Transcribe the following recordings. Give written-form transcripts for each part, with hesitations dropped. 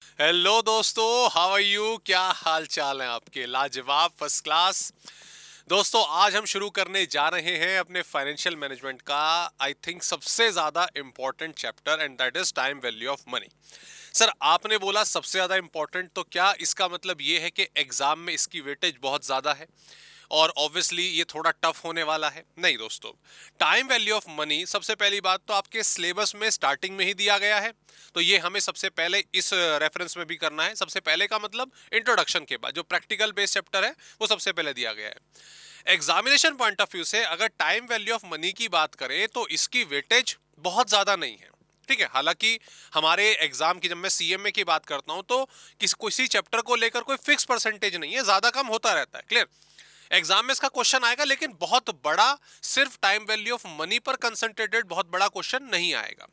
Hello दोस्तों, how are you? क्या हाल चाल है आपके? लाजवाब, फर्स्ट क्लास। दोस्तों, आज हम शुरू करने जा रहे हैं अपने फाइनेंशियल मैनेजमेंट का आई थिंक सबसे ज्यादा important chapter, and that is time value of money. Sir, आपने बोला सबसे ज्यादा इंपॉर्टेंट, तो क्या इसका मतलब ये है कि एग्जाम में इसकी वेटेज बहुत ज्यादा है और ऑब्वियसली ये थोड़ा टफ होने वाला है? नहीं दोस्तों। टाइम वैल्यू ऑफ मनी सबसे पहली बात तो आपके सिलेबस में स्टार्टिंग में ही दिया गया है, तो ये हमें सबसे पहले इस रेफरेंस में भी करना है। सबसे पहले का मतलब इंट्रोडक्शन के बाद जो प्रैक्टिकल बेस्ड चैप्टर है वो सबसे पहले दिया गया है। एग्जामिनेशन पॉइंट ऑफ व्यू से अगर टाइम वैल्यू ऑफ मनी की बात करें तो इसकी वेटेज बहुत ज्यादा नहीं है। ठीक है, हालांकि हमारे एग्जाम की जब मैं सीएमए की बात करता हूं तो किसी चैप्टर को लेकर कोई फिक्स परसेंटेज नहीं है, ज्यादा कम होता रहता है। क्लियर? एग्जाम में इसका क्वेश्चन आएगा, लेकिन बहुत बड़ा सिर्फ टाइम वैल्यू ऑफ मनी पर कंसंट्रेटेड बहुत बड़ा क्वेश्चन नहीं आएगा।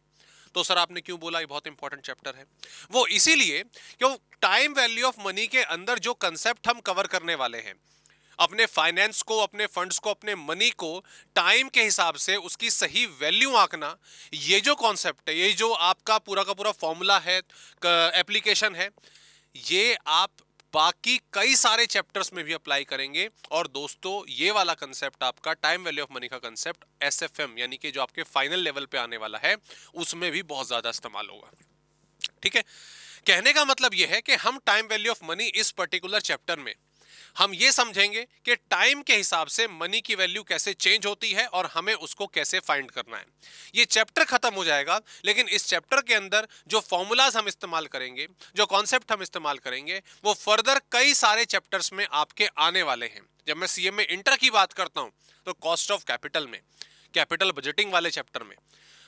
तो सर, आपने क्यों बोला ये बहुत इंपॉर्टेंट चैप्टर है? वो इसीलिए क्यों टाइम वैल्यू ऑफ मनी के अंदर जो कंसेप्ट हम कवर करने वाले हैं, अपने फाइनेंस को, अपने फंड्स को, अपने मनी को टाइम के हिसाब से उसकी सही वैल्यू आंकना, ये जो कॉन्सेप्ट है, ये जो आपका पूरा का पूरा फॉर्मूला है, एप्लीकेशन है, ये आप बाकी कई सारे चैप्टर्स में भी अप्लाई करेंगे। और दोस्तों, ये वाला कंसेप्ट आपका टाइम वैल्यू ऑफ मनी का कंसेप्ट एसएफएम यानी कि जो आपके फाइनल लेवल पे आने वाला है उसमें भी बहुत ज्यादा इस्तेमाल होगा। ठीक है, कहने का मतलब यह है कि हम टाइम वैल्यू ऑफ मनी इस पर्टिकुलर चैप्टर में हम ये समझेंगे कि टाइम के हिसाब से मनी की वैल्यू कैसे चेंज होती है और हमें उसको कैसे फाइंड करना है। ये चैप्टर खत्म हो जाएगा, लेकिन इस चैप्टर के अंदर जो फॉर्मूलाज हम इस्तेमाल करेंगे, जो कॉन्सेप्ट हम इस्तेमाल करेंगे, वो फर्दर कई सारे चैप्टर्स में आपके आने वाले हैं। जब मैं सीएमए इंटर की बात करता हूं तो कॉस्ट ऑफ कैपिटल में, कैपिटल बजटिंग वाले चैप्टर में,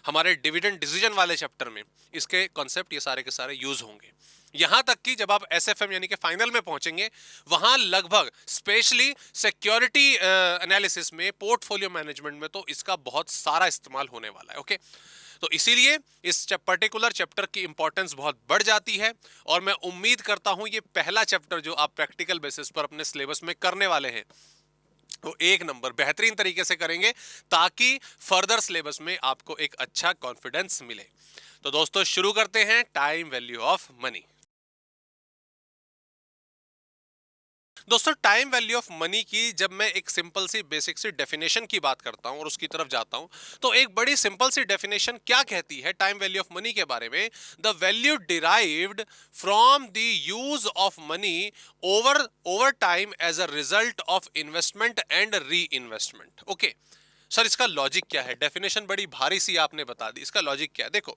हमारे डिविडेंड डिसीजन वाले चैप्टर में इसके कॉन्सेप्ट ये सारे के सारे यूज होंगे। यहां तक कि जब आप एसएफएम यानी कि फाइनल में पहुंचेंगे, वहां लगभग स्पेशली सिक्योरिटी एनालिसिस में, पोर्टफोलियो मैनेजमेंट में, तो इसका बहुत सारा इस्तेमाल होने वाला है। ओके, तो इसीलिए इस पर्टिकुलर चैप्टर की इंपॉर्टेंस बहुत बढ़ जाती है। और मैं उम्मीद करता हूं ये पहला चैप्टर जो आप प्रैक्टिकल बेसिस पर अपने सिलेबस में करने वाले हैं वो एक नंबर बेहतरीन तरीके से करेंगे, ताकि फर्दर सिलेबस में आपको एक अच्छा कॉन्फिडेंस मिले। तो दोस्तों, शुरू करते हैं टाइम वैल्यू ऑफ मनी। दोस्तों, टाइम वैल्यू ऑफ मनी की जब मैं एक सिंपल सी बेसिक सी डेफिनेशन की बात करता हूं और उसकी तरफ जाता हूं, तो एक बड़ी सिंपल सी डेफिनेशन क्या कहती है टाइम वैल्यू ऑफ मनी के बारे में? The value derived from the use of money over over time as a result of investment and reinvestment. Okay sir, इसका लॉजिक क्या है? डेफिनेशन बड़ी भारी सी आपने बता दी, इसका लॉजिक क्या है? देखो,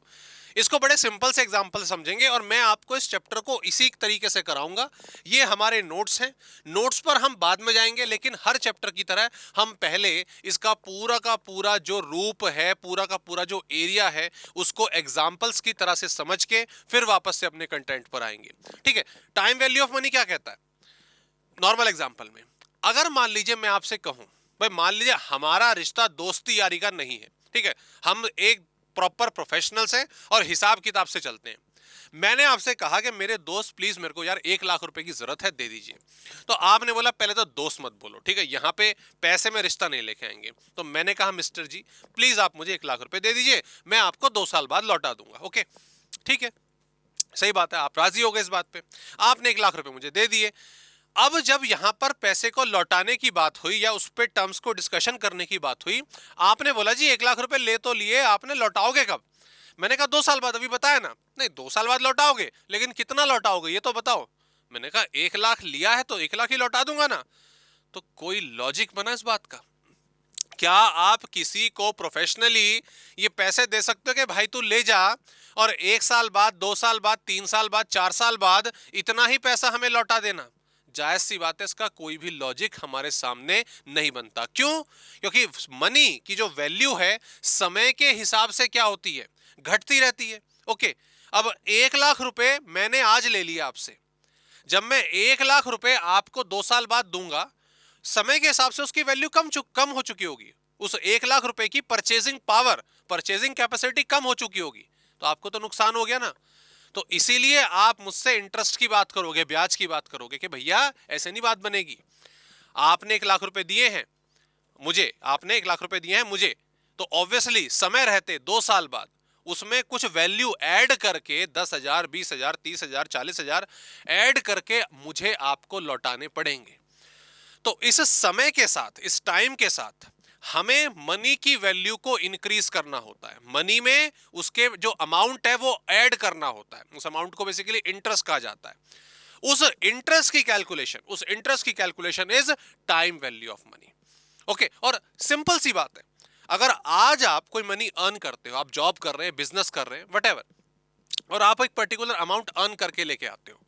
इसको बड़े सिंपल से एग्जांपल समझेंगे और मैं आपको इस चैप्टर को इसी तरीके से कराऊंगा। ये हमारे नोट्स हैं, नोट्स पर हम बाद में जाएंगे, लेकिन हर चैप्टर की तरह हम पहले इसका पूरा का पूरा जो रूप है, पूरा का पूरा जो एरिया है, उसको एग्जाम्पल्स की तरह से समझ के फिर वापस से अपने कंटेंट पर आएंगे। ठीक है, टाइम वैल्यू ऑफ मनी क्या कहता है? नॉर्मल एग्जाम्पल में अगर मान लीजिए मैं आपसे कहूं, भाई मान लीजिए हमारा रिश्ता दोस्ती यारी का नहीं है, ठीक है, हम एक प्रॉपर प्रोफेशनल्स हैं और हिसाब किताब से चलते हैं। मैंने आपसे कहा कि मेरे दोस्त प्लीज मेरे को यार 1 लाख रुपए की जरूरत है, दे दीजिए। तो आपने बोला पहले तो दोस्त मत बोलो, ठीक है, यहाँ पे पैसे में रिश्ता नहीं लेके आएंगे। तो मैंने कहा मिस्टर जी प्लीज आप मुझे 1 लाख रुपए दे दीजिए, मैं आपको 2 साल बाद लौटा दूंगा। ओके, ठीक है, सही बात है, आप राजी हो गए इस बात पे, आपने 1 लाख रुपए मुझे दे दिए। अब जब यहां पर पैसे को लौटाने की बात हुई या उस पे टर्म्स को डिस्कशन करने की बात हुई, आपने बोला जी 1 लाख रुपए ले तो लिए, आपने लौटाओगे कब? मैंने कहा 2 साल बाद। अभी बताया ना, नहीं 2 साल बाद लौटाओगे, लेकिन कितना लौटाओगे ये तो बताओ। मैंने कहा 1 लाख लिया है तो 1 लाख ही लौटा दूंगा ना। तो कोई लॉजिक बना इस बात का? क्या आप किसी को प्रोफेशनली ये पैसे दे सकते हो कि भाई तू ले जा और 1 साल बाद, 2 साल बाद, 3 साल बाद, 4 साल बाद इतना ही पैसा हमें लौटा देना? जायज सी बात है, इसका कोई भी लॉजिक हमारे सामने नहीं बनता। क्यों? क्योंकि मनी की जो वैल्यू है समय के हिसाब से क्या होती है, घटती रहती है। ओके, अब 1 लाख रुपए मैंने आज ले लिया आपसे, जब मैं 1 लाख रुपए आपको 2 साल बाद दूंगा, समय के हिसाब से उसकी वैल्यू कम हो चुकी होगी। उस 1 लाख रुपए की परचेजिंग पावर, परचेजिंग कैपेसिटी कम हो चुकी होगी। तो आपको तो नुकसान हो गया ना। तो इसीलिए आप मुझसे इंटरेस्ट की बात करोगे, ब्याज की बात करोगे कि भैया ऐसे नहीं बात बनेगी। आपने 1 लाख रुपए दिए हैं मुझे, आपने 1 लाख रुपए दिए हैं मुझे, तो ऑब्वियसली समय रहते 2 साल बाद उसमें कुछ वैल्यू ऐड करके 10,000, 20,000, 30,000, 40,000 ऐड करके मुझे आपको लौटाने पड़ेंगे। तो इस समय के साथ, इस टाइम के साथ हमें मनी की वैल्यू को इंक्रीज करना होता है। मनी में उसके जो अमाउंट है वो ऐड करना होता है। उस अमाउंट को बेसिकली इंटरेस्ट कहा जाता है। उस इंटरेस्ट की calculation is time value of money. Okay, और सिंपल सी बात है, अगर आज आप कोई मनी अर्न करते हो, आप जॉब कर रहे हैं, बिजनेस कर रहे हैं, वटेवर, और आप एक पर्टिकुलर अमाउंट अर्न करके लेके आते हो,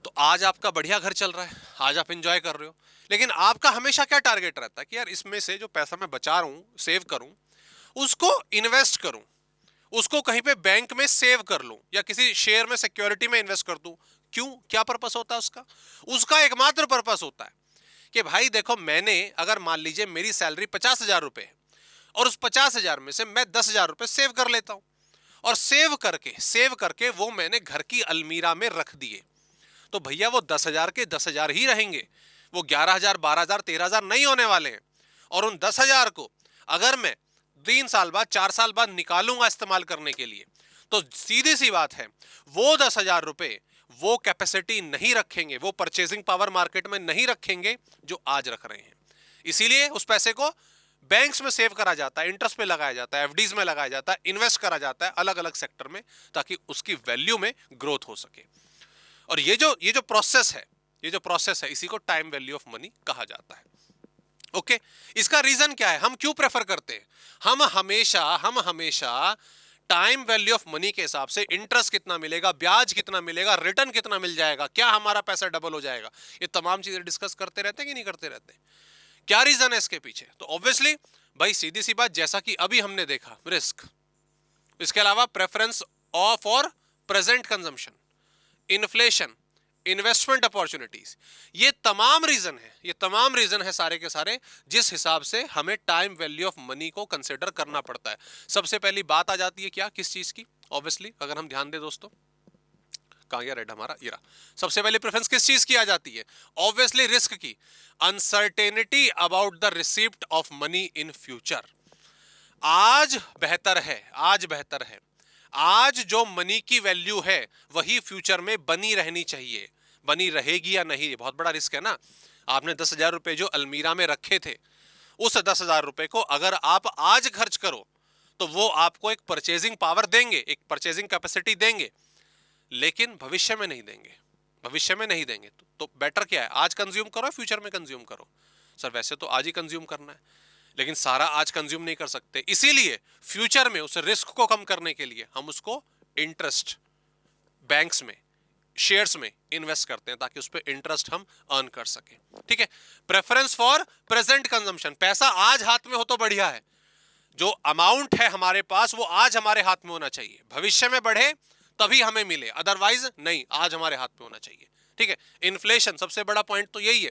तो आज आपका बढ़िया घर चल रहा है, आज आप एंजॉय कर रहे हो, लेकिन आपका हमेशा क्या टारगेट रहता है कि यार इसमें से जो पैसा मैं बचा रहा हूं, सेव करूं, उसको इन्वेस्ट करूं, उसको कहीं पे बैंक में सेव कर लूं या किसी शेयर में, सिक्योरिटी में इन्वेस्ट कर दूं। क्यों? क्या पर्पस होता है उसका? उसका एकमात्र पर्पस होता है कि भाई देखो, मैंने, अगर मान लीजिए मेरी सैलरी 50,000 रुपए है और उस 50,000 में से मैं 10,000 रुपए सेव कर लेता हूं, और सेव करके वो मैंने घर की अलमीरा में रख दिए, तो भैया वो 10,000 के 10,000 ही रहेंगे, वो 11,000, 12,000, 13,000 नहीं होने वाले हैं। और उन 10,000 को अगर मैं 3 साल बाद, 4 साल बाद निकालूंगा इस्तेमाल करने के लिए, तो सीधी सी बात है, वो 10,000 रुपए वो कैपेसिटी नहीं रखेंगे, वो परचेजिंग पावर मार्केट में नहीं रखेंगे जो आज रख रहे हैं। इसीलिए उस पैसे को बैंक्स में सेव करा जाता है, इंटरेस्ट पे लगाया जाता है, एफडीज में लगाया जाता है, इन्वेस्ट करा जाता है अलग अलग सेक्टर में, ताकि उसकी वैल्यू में ग्रोथ हो सके। और ये जो प्रोसेस है इसी को टाइम वैल्यू ऑफ मनी कहा जाता है। ओके, इसका रीजन क्या है? हम क्यों प्रेफर करते हैं? हम हमेशा टाइम वैल्यू ऑफ मनी के हिसाब से इंटरेस्ट कितना मिलेगा, ब्याज कितना मिलेगा, रिटर्न कितना मिल जाएगा, क्या हमारा पैसा डबल हो जाएगा, ये तमाम चीजें डिस्कस करते रहते हैं कि नहीं करते रहते? क्या रीजन है इसके पीछे? तो ऑब्वियसली भाई सीधी सी बात, जैसा कि अभी हमने देखा, रिस्क, इसके अलावा प्रेफरेंस ऑफ और present consumption, inflation, investment opportunities, ये तमाम रीजन है सारे के सारे, जिस हिसाब से हमें टाइम वैल्यू ऑफ मनी को कंसिडर करना पड़ता है। सबसे पहली बात आ जाती है क्या, किस चीज की? ऑब्वियसली अगर हम ध्यान दें दोस्तों, कहां गया रेड हमारा, ये रहा। सबसे पहले प्रेफरेंस किस चीज की आ जाती है? ऑब्वियसली रिस्क की। Uncertainty about the receipt of money in future. आज बेहतर है, आज जो मनी की वैल्यू है वही फ्यूचर में बनी रहनी चाहिए। बनी रहेगी या नहीं, बहुत बड़ा रिस्क है ना। आपने 10,000 रुपए जो अलमीरा में रखे थे, उस 10,000 रुपए को अगर आप आज खर्च करो तो वो आपको एक परचेजिंग पावर देंगे, एक परचेजिंग कैपेसिटी देंगे, लेकिन भविष्य में नहीं देंगे। तो बेटर क्या है, आज कंज्यूम करो, फ्यूचर में कंज्यूम करो। सर वैसे तो आज ही कंज्यूम करना है, लेकिन सारा आज कंज्यूम नहीं कर सकते, इसीलिए फ्यूचर में उस रिस्क को कम करने के लिए हम उसको इंटरेस्ट, बैंक्स में, शेयर्स में इन्वेस्ट करते हैं, ताकि उस पर इंटरेस्ट हम अर्न कर सके। ठीक है, प्रेफरेंस फॉर प्रेजेंट कंजम्पशन, पैसा आज हाथ में हो तो बढ़िया है, जो अमाउंट है हमारे पास वो आज हमारे हाथ में होना चाहिए, भविष्य में बढ़े तभी हमें मिले, अदरवाइज नहीं, आज हमारे हाथ में होना चाहिए। ठीक है, इन्फ्लेशन, सबसे बड़ा पॉइंट तो यही है।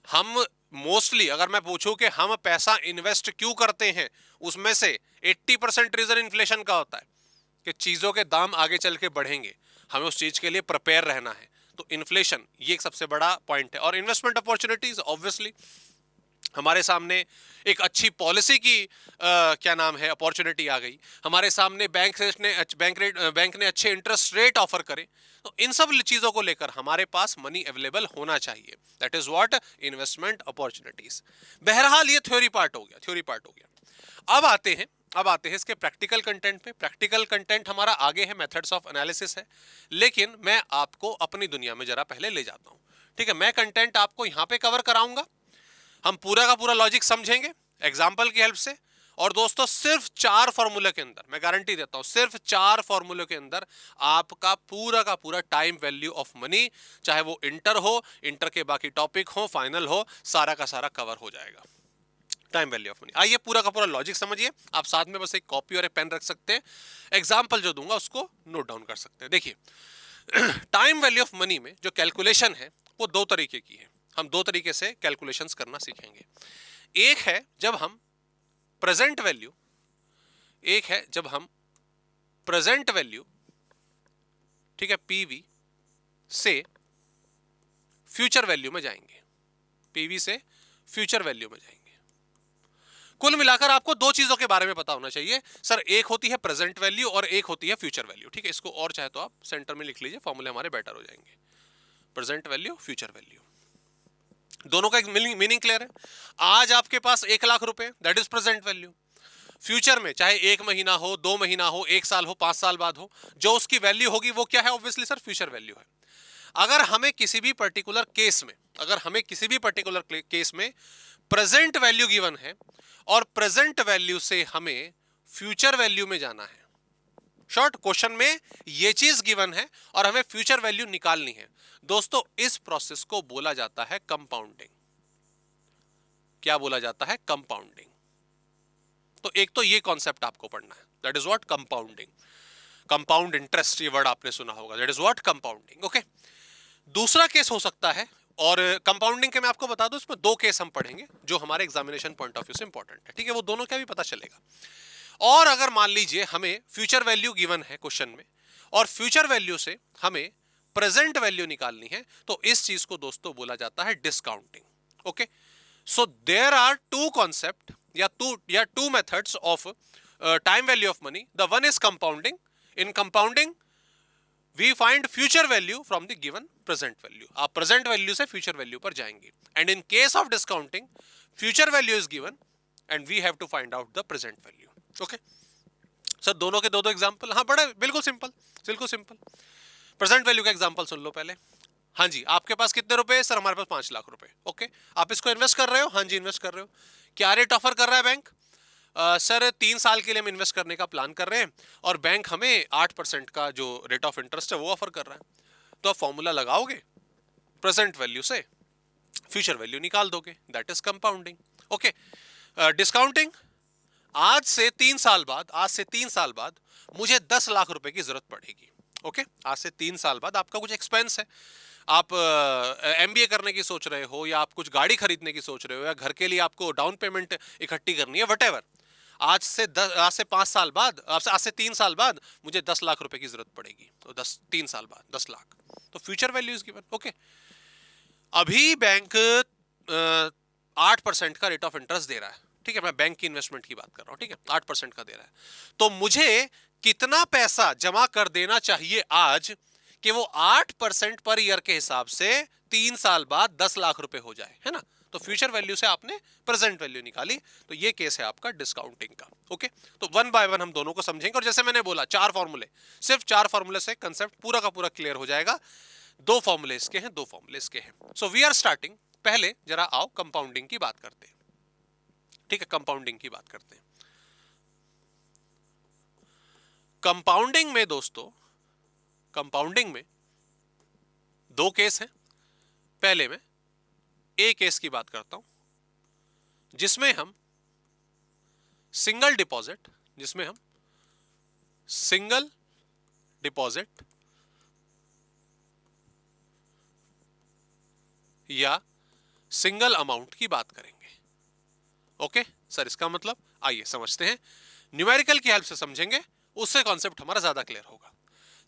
हम मोस्टली, अगर मैं पूछूं कि हम पैसा इन्वेस्ट क्यों करते हैं, उसमें से 80% रीजन इन्फ्लेशन का होता है, कि चीजों के दाम आगे चल के बढ़ेंगे, हमें उस चीज के लिए प्रिपेयर रहना है। तो इन्फ्लेशन ये एक सबसे बड़ा पॉइंट है। और इन्वेस्टमेंट अपॉर्चुनिटीज, ऑब्वियसली हमारे सामने एक अच्छी पॉलिसी की क्या नाम है, अपॉर्चुनिटी आ गई हमारे सामने, बैंक ने अच्छे इंटरेस्ट रेट ऑफर करे, तो इन सब चीजों को लेकर हमारे पास मनी अवेलेबल होना चाहिए। That is what investment opportunities. बहरहाल ये थ्योरी पार्ट हो गया। अब आते हैं इसके प्रैक्टिकल कंटेंट पे। प्रैक्टिकल कंटेंट हमारा आगे है, मेथड्स ऑफ एनालिसिस है, लेकिन मैं आपको अपनी दुनिया में जरा पहले ले जाता हूं। ठीक है, मैं कंटेंट आपको यहां पे कवर कराऊंगा, हम पूरा का पूरा लॉजिक समझेंगे एग्जाम्पल की हेल्प से। और दोस्तों सिर्फ 4 फॉर्मूले के अंदर, मैं गारंटी देता हूं, सिर्फ 4 फॉर्मूले के अंदर आपका पूरा का पूरा टाइम वैल्यू ऑफ मनी, चाहे वो इंटर हो, इंटर के बाकी टॉपिक हो, फाइनल हो, सारा का सारा कवर हो जाएगा। टाइम वैल्यू ऑफ मनी, आइए पूरा का पूरा लॉजिक समझिए। आप साथ में बस एक कॉपी और एक पेन रख सकते हैं, एग्जाम्पल जो दूंगा उसको नोट डाउन कर सकते हैं। देखिए टाइम वैल्यू ऑफ मनी में जो कैलकुलेशन है वो 2 तरीके की है। हम 2 तरीके से कैलकुलेशंस करना सीखेंगे। एक है जब हम प्रेजेंट वैल्यू, ठीक है, पीवी से फ्यूचर वैल्यू में जाएंगे, कुल मिलाकर आपको दो चीजों के बारे में पता होना चाहिए सर, एक होती है प्रेजेंट वैल्यू और एक होती है फ्यूचर वैल्यू। ठीक है, इसको और चाहे तो आप सेंटर में लिख लीजिए, फॉर्मूले हमारे बेटर हो जाएंगे। प्रेजेंट वैल्यू, फ्यूचर वैल्यू, दोनों का एक मीनिंग क्लियर है। आज आपके पास 1 लाख रुपए, that is present value. Future में चाहे 1 महीना हो, 2 महीना हो, 1 साल हो, 5 साल बाद हो, जो उसकी वैल्यू होगी वो क्या है? ऑब्वियसली सर फ्यूचर वैल्यू है। अगर हमें किसी भी पर्टिकुलर केस में, प्रेजेंट वैल्यू गिवन है और प्रेजेंट वैल्यू से हमें फ्यूचर वैल्यू में जाना है, शॉर्ट क्वेश्चन में ये चीज गिवन है और हमें फ्यूचर वैल्यू निकालनी है, दोस्तों इस प्रोसेस को बोला जाता है कंपाउंडिंग। क्या बोला जाता है? कंपाउंडिंग। तो एक तो ये कॉन्सेप्ट आपको पढ़ना है, that is what compounding. Compound interest, ये वर्ड आपने सुना होगा, that is what compounding. Okay, दूसरा केस हो सकता है, और कंपाउंडिंग के मैं आपको बता दूं, इसमें दो केस हम पढ़ेंगे जो हमारे एग्जामिनेशन पॉइंट ऑफ व्यू से इंपॉर्टेंट है। ठीक है, वो दोनों का भी पता चलेगा। और अगर मान लीजिए हमें फ्यूचर वैल्यू गिवन है क्वेश्चन में और फ्यूचर वैल्यू से हमें प्रेजेंट वैल्यू निकालनी है, तो इस चीज को दोस्तों बोला जाता है discounting. Okay, so there are two concept या two methods of time value of money. The one is compounding. In compounding we find future value from the given present value. आप प्रेजेंट वैल्यू से future value पर जाएंगे, and in case of discounting future value is given and we have to find out the present value. Okay sir, दोनों के दो दो example. हाँ, बड़ा बिल्कुल सिंपल, बिल्कुल सिंपल। प्रेजेंट वैल्यू का एग्जांपल सुन लो पहले। हाँ जी, आपके पास कितने रुपए? सर हमारे पास 5 लाख रुपए। ओके, आप इसको इन्वेस्ट कर रहे हो? हाँ जी, इन्वेस्ट कर रहे हो। क्या रेट ऑफर कर रहा है बैंक? सर 3 साल के लिए हम इन्वेस्ट करने का प्लान कर रहे हैं और बैंक हमें 8% का जो रेट ऑफ इंटरेस्ट है वो ऑफर कर रहा है। तो आप फॉर्मूला लगाओगे, प्रेजेंट वैल्यू से फ्यूचर वैल्यू निकाल दोगे, that is compounding. Okay, discounting, आज से 3 साल बाद मुझे 10 लाख रुपए की जरूरत पड़ेगी। ओके, आज से 3 साल बाद आपका कुछ एक्सपेंस है, आप एमबीए करने की सोच रहे हो, या आप कुछ गाड़ी खरीदने की सोच रहे हो, या घर के लिए आपको डाउन पेमेंट इकट्ठी करनी है, वटेवर। आज से 5 साल बाद, आज से 3 साल बाद मुझे 10 लाख रुपए की जरूरत पड़ेगी, तो 3 साल बाद 10 लाख, तो future value is given. Okay, अभी बैंक 8% का रेट ऑफ इंटरेस्ट दे रहा है। ठीक है, मैं बैंक की इन्वेस्टमेंट की बात कर रहा हूं। ठीक है, 8% का दे रहा है, तो मुझे कितना पैसा जमा कर देना चाहिए आज कि वो 8% पर ईयर के हिसाब से 3 साल बाद 10 लाख रुपए हो जाए, है ना? तो फ्यूचर वैल्यू से आपने प्रेजेंट वैल्यू निकाली, तो ये केस है आपका डिस्काउंटिंग का। ओके, तो वन बाय वन हम दोनों को समझेंगे, और जैसे मैंने बोला 4 फॉर्मूले, सिर्फ 4 फॉर्मूले से कंसेप्ट पूरा का पूरा क्लियर हो जाएगा। 2 फॉर्मूले इसके हैं, 2 फॉर्मूले इसके हैं। सो वी आर स्टार्टिंग, पहले जरा आओ कंपाउंडिंग की बात करते हैं। ठीक है, कंपाउंडिंग की बात करते हैं। कंपाउंडिंग में दोस्तों, कंपाउंडिंग में 2 केस हैं। पहले मैं ए केस की बात करता हूं, जिसमें हम सिंगल डिपॉजिट या सिंगल अमाउंट की बात करेंगे। ओके सर, इसका मतलब आइए समझते हैं, न्यूमेरिकल की हेल्प से समझेंगे, उससे कॉन्सेप्ट हमारा ज्यादा क्लियर होगा।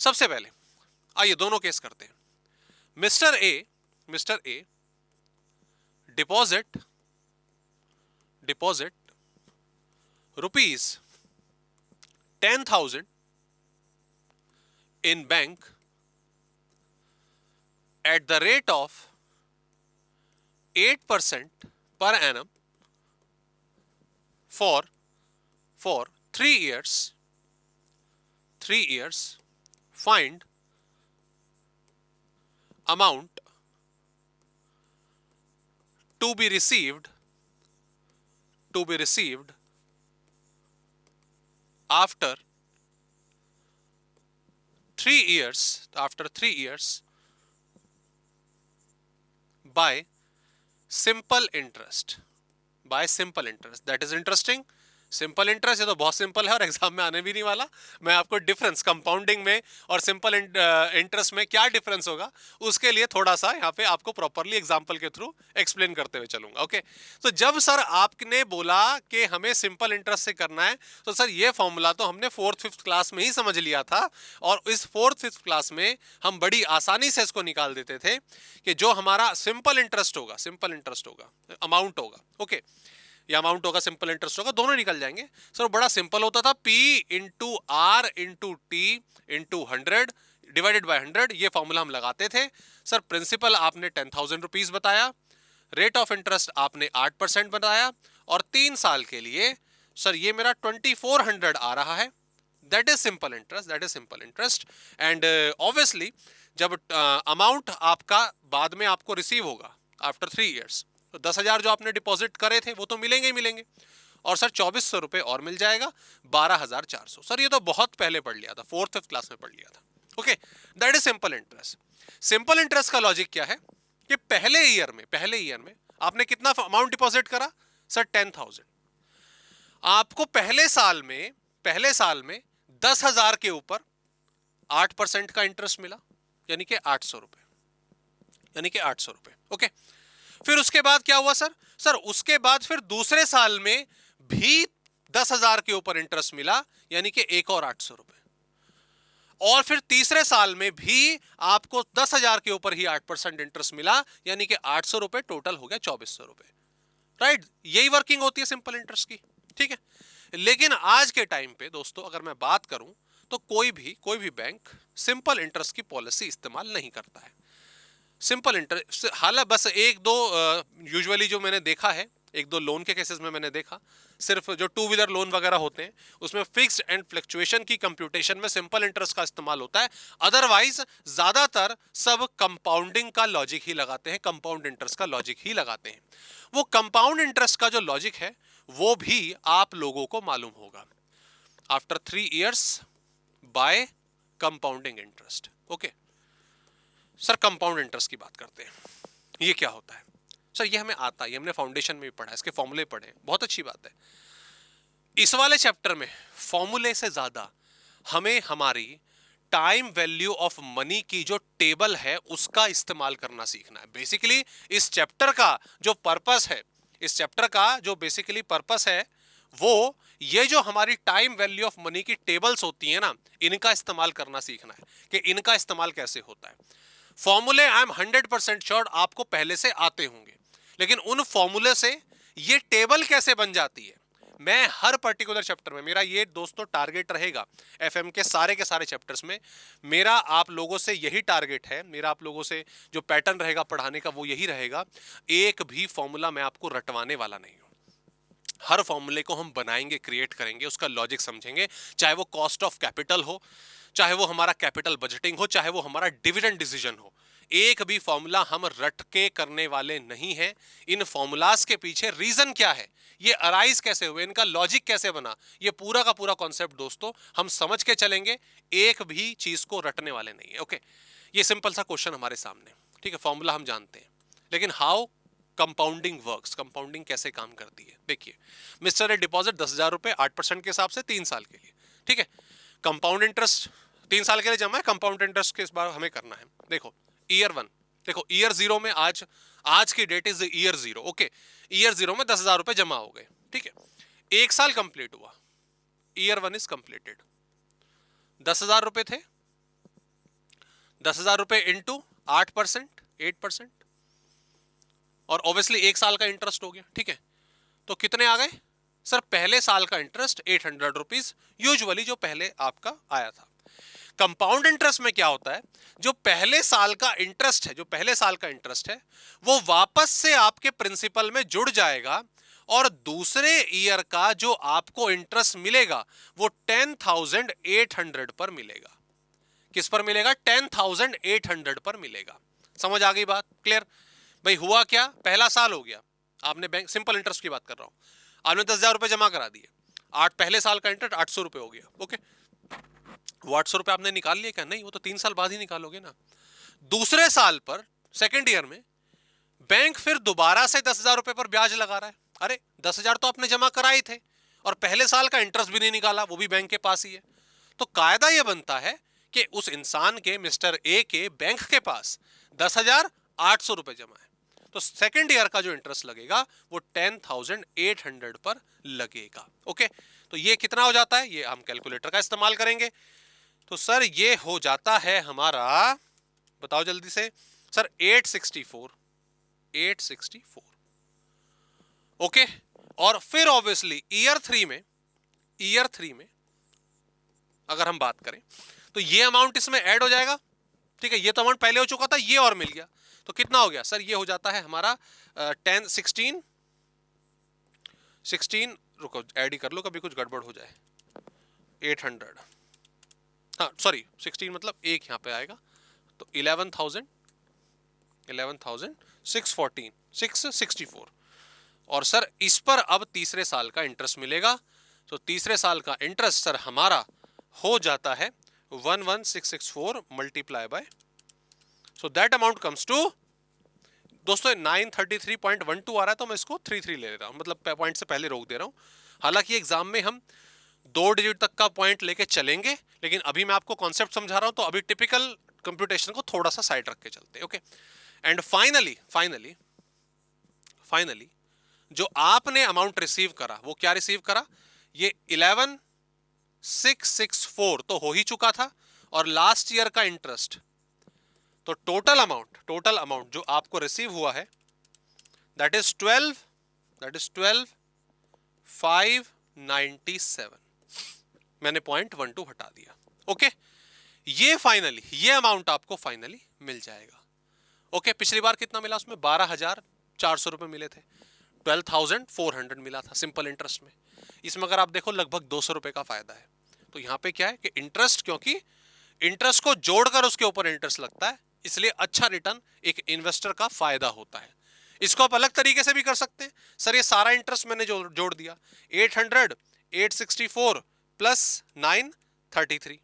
सबसे पहले आइए दोनों केस करते हैं। Mister A deposit rupees 10,000 in bank at the rate of 8% per annum for 3 years. Find amount to be received after 3 years by simple interest. That is interesting. Simple interest, ये तो बहुत सिंपल है और exam में आने भी नहीं वाला। मैं आपको डिफरेंस कंपाउंडिंग में और सिंपल इंटरेस्ट में क्या डिफरेंस होगा उसके लिए थोड़ा सा यहाँ पे आपको प्रॉपरली एग्जांपल के थ्रू एक्सप्लेन करते हुए चलूंगा। ओके, तो जब सर आपने बोला कि हमें सिंपल इंटरेस्ट से करना है, तो सर ये फॉर्मूला तो हमने 4th-5th क्लास में ही समझ लिया था, और इस 4th-5th क्लास में हम बड़ी आसानी से इसको निकाल देते थे कि जो हमारा सिंपल इंटरेस्ट होगा, अमाउंट होगा। ओके, या अमाउंट होगा, सिंपल इंटरेस्ट होगा, दोनों निकल जाएंगे। सर बड़ा सिंपल होता था, P into R into T into 100 divided by 100, ये फॉर्मूला हम लगाते थे। सर प्रिंसिपल आपने 10,000 रुपीज बताया, रेट ऑफ इंटरेस्ट आपने 8% बताया, और 3 साल के लिए सर ये मेरा 2400 आ रहा है। That is simple interest, that is simple interest. And obviously जब अमाउंट आपका बाद में आपको रिसीव होगा आफ्टर 3 इयर्स, तो 10,000 जो आपने डिपॉजिट करे थे वो तो मिलेंगे ही मिलेंगे, और सर 2400 रुपए और मिल जाएगा, 12,400। सर ये तो बहुत पहले पढ़ लिया था, 4th-5th क्लास में पढ़ लिया था। Okay, that is simple interest. Simple interest का लॉजिक क्या है कि पहले ईयर में आपने कितना अमाउंट डिपॉजिट करा? सर 10,000। आपको पहले साल में 10,000 के ऊपर 8% का इंटरेस्ट मिला, यानी कि 800 रुपए। ओके, फिर उसके बाद क्या हुआ सर? सर उसके बाद फिर दूसरे साल में भी 10,000 के ऊपर इंटरेस्ट मिला, यानी कि एक और 800 रुपए, और फिर तीसरे साल में भी आपको 10,000 के ऊपर ही 8% इंटरेस्ट मिला, यानी कि 800 रुपए, टोटल हो गया 2400 रुपए। राइट, यही वर्किंग होती है सिंपल इंटरेस्ट की। ठीक है, लेकिन आज के टाइम पे दोस्तों अगर मैं बात करूं तो कोई भी बैंक सिंपल इंटरेस्ट की पॉलिसी इस्तेमाल नहीं करता है। सिंपल इंटरेस्ट, हालांकि बस एक दो यूजुअली जो मैंने देखा है, एक दो लोन के केसेस में मैंने देखा, सिर्फ जो 2 व्हीलर लोन वगैरह होते हैं उसमें फिक्स्ड एंड फ्लक्चुएशन की कंप्यूटेशन में सिंपल इंटरेस्ट का इस्तेमाल होता है। अदरवाइज ज्यादातर सब कंपाउंडिंग का लॉजिक ही लगाते हैं, कंपाउंड इंटरेस्ट का लॉजिक ही लगाते हैं। वो कंपाउंड इंटरेस्ट का जो लॉजिक है वो भी आप लोगों को मालूम होगा, after 3 years by compounding interest. Okay sir, compound interest की बात करते हैं, ये क्या होता है? सर ये हमें आता है, हमने फाउंडेशन में भी पढ़ा है, इसके फॉर्मूले पढ़े हैं, बहुत अच्छी बात है। इस वाले चैप्टर में फॉर्मूले से ज्यादा हमें हमारी टाइम वैल्यू ऑफ मनी की जो टेबल है उसका इस्तेमाल करना सीखना है। बेसिकली इस चैप्टर का जो पर्पस है, इस चैप्टर का जो बेसिकली पर्पस है वो ये जो हमारी टाइम वैल्यू ऑफ मनी की टेबल्स होती है ना, इनका इस्तेमाल करना सीखना है कि इनका इस्तेमाल कैसे होता है। फॉर्मूले आई एम 100% श्योर आपको पहले से आते होंगे, लेकिन उन फॉर्मूले से ये टेबल कैसे बन जाती है, मैं हर पर्टिकुलर चैप्टर में, मेरा ये दोस्तों टारगेट रहेगा एफएम के सारे चैप्टर्स में, मेरा आप लोगों से यही टारगेट है, मेरा आप लोगों से जो पैटर्न रहेगा पढ़ाने का वो यही रहेगा। एक भी फॉर्मूला मैं आपको रटवाने वाला नहीं हूं, हर फॉर्मूले को हम बनाएंगे, क्रिएट करेंगे, उसका लॉजिक समझेंगे, चाहे वो कॉस्ट ऑफ कैपिटल हो, चाहे वो हमारा कैपिटल बजटिंग हो, चाहे वो हमारा डिविडेंड डिसीजन हो। एक भी फॉर्मूला हम रट के करने वाले नहीं हैं। इन फॉर्मूलाज के पीछे रीजन क्या है, ये अराइज कैसे हुए, इनका लॉजिक कैसे बना, ये पूरा का पूरा कॉन्सेप्ट दोस्तों हम समझ के चलेंगे, एक भी चीज को रटने वाले नहीं है। ओके, ये सिंपल सा क्वेश्चन हमारे सामने, ठीक है, फॉर्मूला हम जानते हैं, लेकिन हाउ कंपाउंडिंग वर्क्स, कंपाउंडिंग कैसे काम करती है। देखिए, मिस्टर ए डिपॉजिट 10,000 रुपए 8% के हिसाब से 3 साल के लिए, ठीक है, कंपाउंड इंटरेस्ट 3 साल के लिए जमा है, कंपाउंड इंटरेस्ट के इस बार हमें करना है। देखो ईयर 1, देखो ईयर 0 में आज की date is year 0। Okay, year 0 में 10,000 रुपए जमा हो गए, ठीक है, एक साल कंप्लीट हुआ, ईयर 1 इज कंप्लीटेड, 10,000 रुपए थे, 10,000 रुपए इंटू 8%, और ऑब्वियसली एक साल का इंटरेस्ट हो गया, ठीक है, तो कितने आ गए सर? पहले साल का इंटरेस्ट 800 रुपीज यूजुअली जो पहले आपका आया था। कंपाउंड इंटरेस्ट में क्या होता है, जो पहले साल का इंटरेस्ट है, वो वापस से आपके प्रिंसिपल में जुड़ जाएगा, और दूसरे ईयर का जो आपको इंटरेस्ट मिलेगा वो 10,800 पर मिलेगा। किस पर मिलेगा? 10,800 पर मिलेगा। समझ आ गई बात? क्लियर? भाई हुआ क्या, पहला साल हो गया, आपने बैंक, सिंपल इंटरेस्ट की बात कर रहा हूं, आपने 10,000 रुपए जमा करा दिए, पहले साल का इंटरेस्ट 800 रुपए हो गया। ओके, वो 800 रुपए आपने निकाल लिया क्या? नहीं, वो तो 3 साल बाद ही निकालोगे ना। दूसरे साल पर, सेकेंड ईयर में, बैंक फिर दोबारा से 10,000 रुपए पर ब्याज लगा रहा है। अरे 10,000 तो आपने जमा कराए थे और पहले साल का इंटरेस्ट भी नहीं निकाला, वो भी बैंक के पास ही है। तो कायदा यह बनता है कि उस इंसान के, मिस्टर ए के बैंक के पास 10,800 रुपए जमा है, तो सेकेंड ईयर का जो इंटरेस्ट लगेगा वो 10,800 पर लगेगा। ओके, तो ये कितना हो जाता है, ये हम कैलकुलेटर का इस्तेमाल करेंगे। तो सर ये हो जाता है हमारा, बताओ जल्दी से सर, 864। ओके, और फिर ऑब्वियसली ईयर 3 में अगर हम बात करें तो ये अमाउंट इसमें ऐड हो जाएगा, ठीक है। ये तो अमाउंट पहले हो चुका था, ये और मिल गया, तो कितना हो गया सर? ये हो जाता है हमारा 16, रुको ऐड ही कर लो, कभी कुछ गड़बड़ हो जाए। 800, हाँ सॉरी 16 मतलब एक यहाँ पे आएगा, तो 11,664। और सर इस पर अब तीसरे साल का इंटरेस्ट मिलेगा, तो तीसरे साल का इंटरेस्ट सर हमारा हो जाता है 11,664 multiply by, so that amount comes to दोस्तों 933.12 आ रहा है, तो मैं इसको 33 ले रहा हूं, मतलब पॉइंट से पहले रोक दे रहा हूं। हालांकि एग्जाम में हम 2 डिजिट तक का पॉइंट लेके चलेंगे, लेकिन अभी मैं आपको कॉन्सेप्ट समझा रहा हूं, तो अभी टिपिकल कंप्यूटेशन को थोड़ा सा साइड रख के चलते हैं, ओके। एंड फाइनली जो आपने अमाउंट रिसीव करा वो क्या रिसीव करा? ये 11,664 तो हो ही चुका था, और लास्ट ईयर का इंटरेस्ट, तो टोटल अमाउंट जो आपको रिसीव हुआ है दैट इज 12,597। मैंने 0.12 हटा दिया, ओके। ये अमाउंट आपको फाइनली मिल जाएगा, ओके। पिछली बार कितना मिला उसमें? 12,400 रुपए मिले थे, 12,400 मिला था सिंपल इंटरेस्ट में। इसमें अगर आप देखो लगभग 200 रुपए का फायदा है। तो यहां पे क्या है कि इंटरेस्ट, क्योंकि इंटरेस्ट को जोड़कर उसके ऊपर इंटरेस्ट लगता है, इसलिए अच्छा रिटर्न एक इन्वेस्टर का फायदा होता है। इसको आप अलग तरीके से भी कर सकते हैं, सर ये सारा इंटरेस्ट मैंने जोड़ दिया, 800, 864 प्लस 933,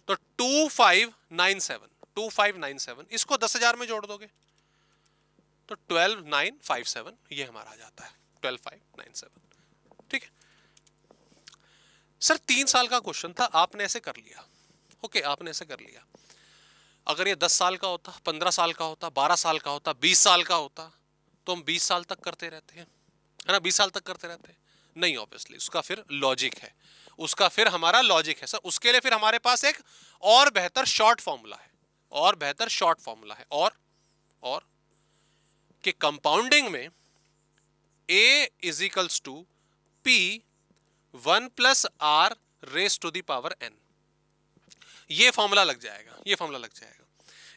तो 2597, इसको 10,000 में जोड़ दोगे तो 12,957 ये हमारा आ जाता है, 12,597, ठीक है। सर 3 साल का क्वेश्चन था, आपने ऐसे कर लिया, ओके, आपने ऐसे कर लिया। अगर ये 10 साल का होता, 15 साल का होता, 12 साल का होता, 20 साल का होता, तो हम 20 साल तक करते रहते हैं, है ना, 20 साल तक करते रहते हैं। नहीं, ऑब्वियसली उसका फिर लॉजिक है, हमारा लॉजिक है सर। उसके लिए फिर हमारे पास एक और बेहतर शॉर्ट फॉर्मूला है, और कि कंपाउंडिंग में a is equals to p 1 plus r raise to the power n, ये फॉर्मूला लग जाएगा।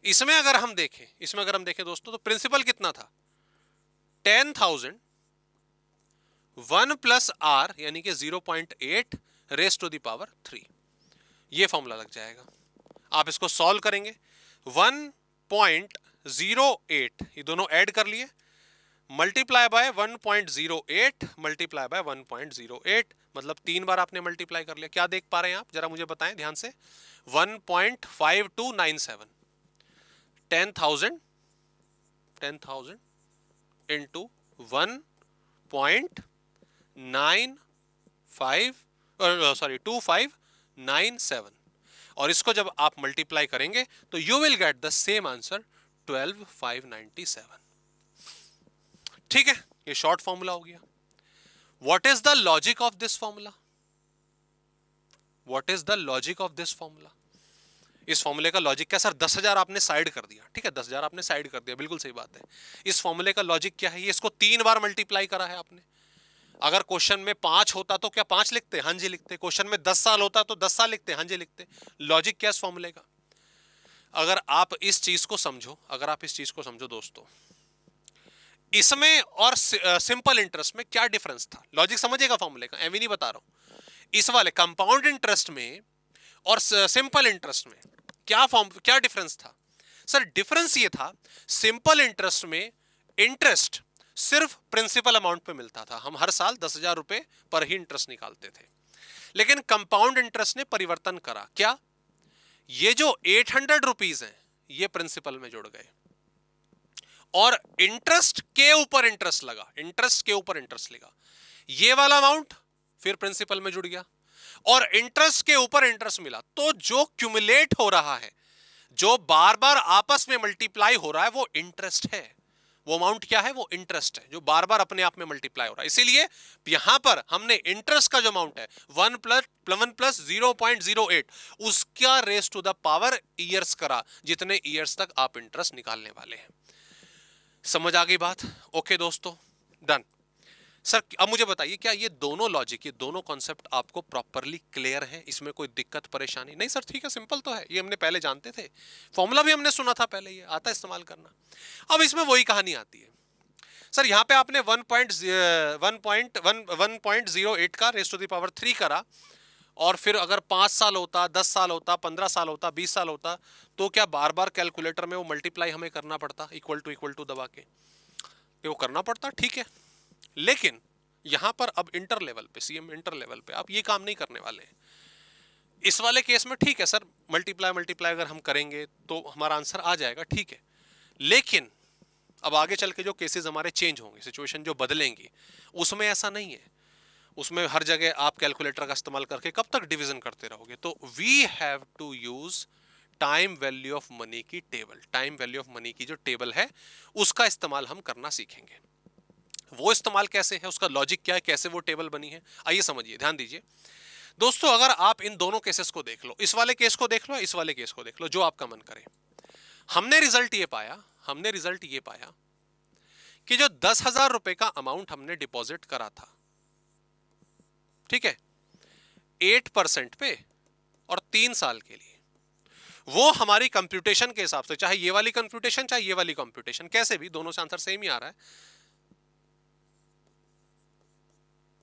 इसमें अगर हम देखें दोस्तों, तो प्रिंसिपल कितना था? 10,000 1 प्लस r यानी कि 0.8 रेस टू द पावर 3, ये फॉर्मूला लग जाएगा। आप इसको सॉल्व करेंगे, 1.08 ये दोनों ऐड कर लिए, मल्टीप्लाई बाय 1.08 मल्टीप्लाई बाय 1.08, मतलब 3 बार आपने मल्टीप्लाई कर लिया। क्या देख पा रहे हैं आप, जरा मुझे बताएं ध्यान से। 1.5297, 10,000 इंटू 2597, और इसको जब आप मल्टीप्लाई करेंगे तो you will get the same answer 12,597, ठीक है। ये शॉर्ट फॉर्मूला हो गया। What is the logic of this formula? इस फॉर्मूले का लॉजिक क्या सर? 10,000 आपने साइड कर दिया, ठीक है, 10,000 आपने साइड कर दिया, बिल्कुल सही बात है। इस फॉर्मूले का लॉजिक क्या है? ये इसको 3 बार मल्टीप्लाई करा है आपने। अगर क्वेश्चन में 5 होता तो क्या 5 लिखते? हाँ जी लिखते। क्वेश्चन में 10 साल होता तो 10 साल लिखते? हाँ जी लिखते। लॉजिक क्या इस फॉर्मूले का? अगर आप इस चीज को समझो दोस्तों, इसमें और सिंपल इंटरेस्ट में क्या डिफरेंस था? लॉजिक समझेगा फॉर्मूले का, एवं नहीं बता रहा हूं। इस वाले कंपाउंड इंटरेस्ट में और सिंपल इंटरेस्ट में क्या डिफरेंस था? सर डिफरेंस ये था, सिंपल इंटरेस्ट में इंटरेस्ट सिर्फ प्रिंसिपल अमाउंट पे मिलता था, हम हर साल 10,000 रुपए पर ही इंटरेस्ट निकालते थे। लेकिन कंपाउंड इंटरेस्ट ने परिवर्तन करा, क्या? ये जो 800 रुपीज हैं ये प्रिंसिपल में जुड़ गए, और इंटरेस्ट के ऊपर इंटरेस्ट लगा, ये वाला अमाउंट फिर प्रिंसिपल में जुड़ गया, और इंटरेस्ट के ऊपर इंटरेस्ट मिला। तो जो क्यूमुलेट हो रहा है, जो बार बार आपस में मल्टीप्लाई हो रहा है, वो इंटरेस्ट है। वो अमाउंट क्या है? वो इंटरेस्ट है, जो बार बार अपने आप में मल्टीप्लाई हो रहा है। इसीलिए यहां पर हमने इंटरेस्ट का जो अमाउंट है 1 प्लस 0.08, उसका raise to the power years करा, जितने ईयर्स तक आप इंटरेस्ट निकालने वाले हैं। समझ आ गई बात? ओके दोस्तों, डन। सर अब मुझे बताइए, क्या ये दोनों लॉजिक, ये दोनों कॉन्सेप्ट आपको प्रॉपरली क्लियर हैं? इसमें कोई दिक्कत परेशानी नहीं? सर ठीक है, सिंपल तो है, ये हमने पहले जानते थे, फॉर्मूला भी हमने सुना था पहले, ये आता है इस्तेमाल करना। अब इसमें वही कहानी आती है सर, यहाँ पे आपने 1.08 का रेज़ टू द पावर 3 करा, और फिर अगर 5 साल होता, 10 साल होता, 15 साल होता, 20 साल होता, तो क्या बार बार कैलकुलेटर में वो मल्टीप्लाई हमें करना पड़ता इक्वल टू दबा के? वो करना पड़ता, ठीक है। लेकिन यहां पर अब इंटर लेवल पे, सीएम इंटर लेवल पे आप ये काम नहीं करने वाले हैं। इस वाले केस में ठीक है सर, मल्टीप्लाई मल्टीप्लाई अगर हम करेंगे तो हमारा आंसर आ जाएगा, ठीक है। लेकिन अब आगे चल के जो केसेस हमारे चेंज होंगे, सिचुएशन जो बदलेंगी, उसमें ऐसा नहीं है। उसमें हर जगह आप कैलकुलेटर का इस्तेमाल करके कब तक डिवीजन करते रहोगे? तो we have to use time value of money की table. Time value of money की जो टेबल है उसका इस्तेमाल हम करना सीखेंगे। वो इस्तेमाल कैसे है, उसका लॉजिक क्या है, कैसे वो टेबल बनी है, आइए समझिए, ध्यान दीजिए दोस्तों। अगर आप इन दोनों केसेस को देख लो, इस वाले केस को देख लो, इस वाले केस को देख लो, जो आपका मन करे, हमने रिजल्ट ये पाया कि जो 10,000 रुपए का अमाउंट हमने डिपॉजिट करा था, ठीक है, 8% पे और 3 साल के लिए, वो हमारी कंप्यूटेशन के हिसाब से, चाहे ये वाली कंप्यूटेशन चाहे ये वाली कंप्यूटेशन, कैसे भी दोनों से आंसर सेम ही आ रहा है,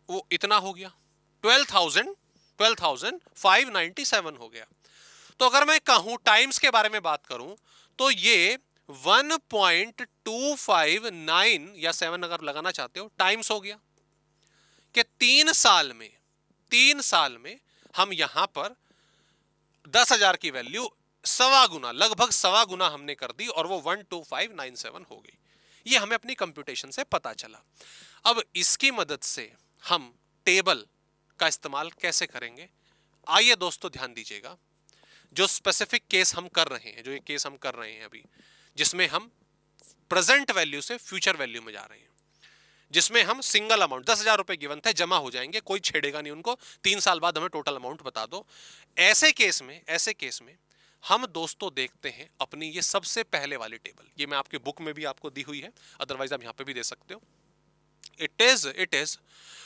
वो इतना हो गया, 12,597 हो गया। तो अगर मैं कहूं टाइम्स के बारे में बात करूं, तो ये 1.259 या 7 अगर लगाना चाहते हो टाइम्स हो गया, कि 3 साल में हम यहां पर 10,000 की वैल्यू सवा गुना, लगभग सवा गुना हमने कर दी, और वो 12597 हो गई। ये हमें अपनी कंप्यूटेशन से पता चला। अब इसकी मदद से हम टेबल का इस्तेमाल कैसे करेंगे, आइए दोस्तों ध्यान दीजिएगा। जो स्पेसिफिक केस हम कर रहे हैं, जो ये केस हम कर रहे हैं अभी, जिसमें हम प्रेजेंट वैल्यू से फ्यूचर वैल्यू में जा रहे हैं, जिसमें हम सिंगल अमाउंट 10,000 रुपए गिवन थे, जमा हो जाएंगे, कोई छेड़ेगा नहीं उनको, 3 साल बाद हमें टोटल अमाउंट बता दो। ऐसे केस में हम दोस्तों देखते हैं अपनी ये सबसे पहले वाली टेबल, ये मैं आपकी बुक में भी आपको दी हुई है, अदरवाइज आप यहां पे भी दे सकते हो। It is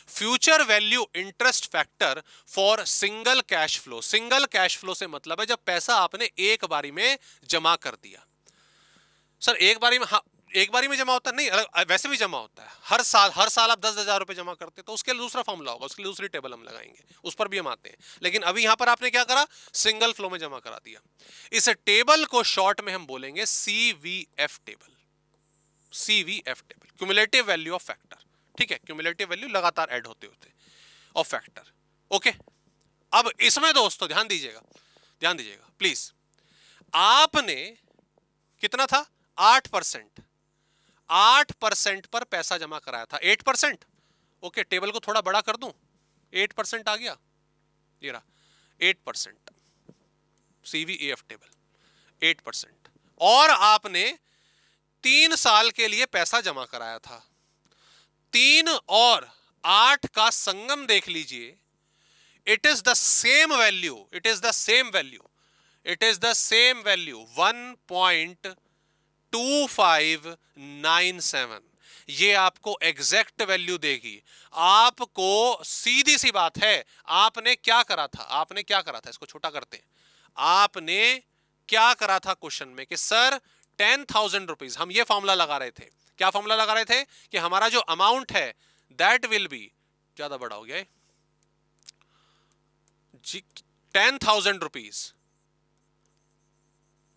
future value interest factor for single cash flow. Single cash flow से मतलब है जब पैसा आपने एक बारी में जमा कर दिया। सर एक बारी में, हाँ एक बारी में जमा होता है, नहीं वैसे भी जमा होता है, हर साल आप 10,000 रुपए जमा करते हैं, तो उसके लिए दूसरा फॉर्मूला होगा, उसके लिए दूसरी टेबल हम लगाएंगे, उस पर भी हम आते हैं। लेकिन अभी यहां पर आपने क्या करा, सिंगल फ्लो में जमा करा दिया। इस टेबल को शॉर्ट में हम बोलेंगे CVF table. CVF table, cumulative value of factor, ठीक है, क्यूमुलेटिव वैल्यू लगातार ऐड होते होते ऑफ फैक्टर, ओके। अब इसमें दोस्तों ध्यान दीजिएगा प्लीज, आपने कितना था, 8% 8% पर पैसा जमा कराया था, 8%, ओके। टेबल को थोड़ा बड़ा कर दूं, 8% आ गया, ये रहा 8%, CVAF टेबल 8%, और आपने 3 साल के लिए पैसा जमा कराया था। 3 और 8 का संगम देख लीजिए, it is the same value, 1.2597। ये आपको एग्जैक्ट वैल्यू देगी। आपको सीधी सी बात है, आपने क्या करा था, इसको छोटा करते हैं, आपने क्या करा था क्वेश्चन में कि सर 10,000 रुपीज, हम ये फॉर्मूला लगा रहे थे, क्या फॉर्मूला लगा रहे थे कि हमारा जो अमाउंट है दैट विल बी, ज्यादा बड़ा हो गया, 10,000 rupees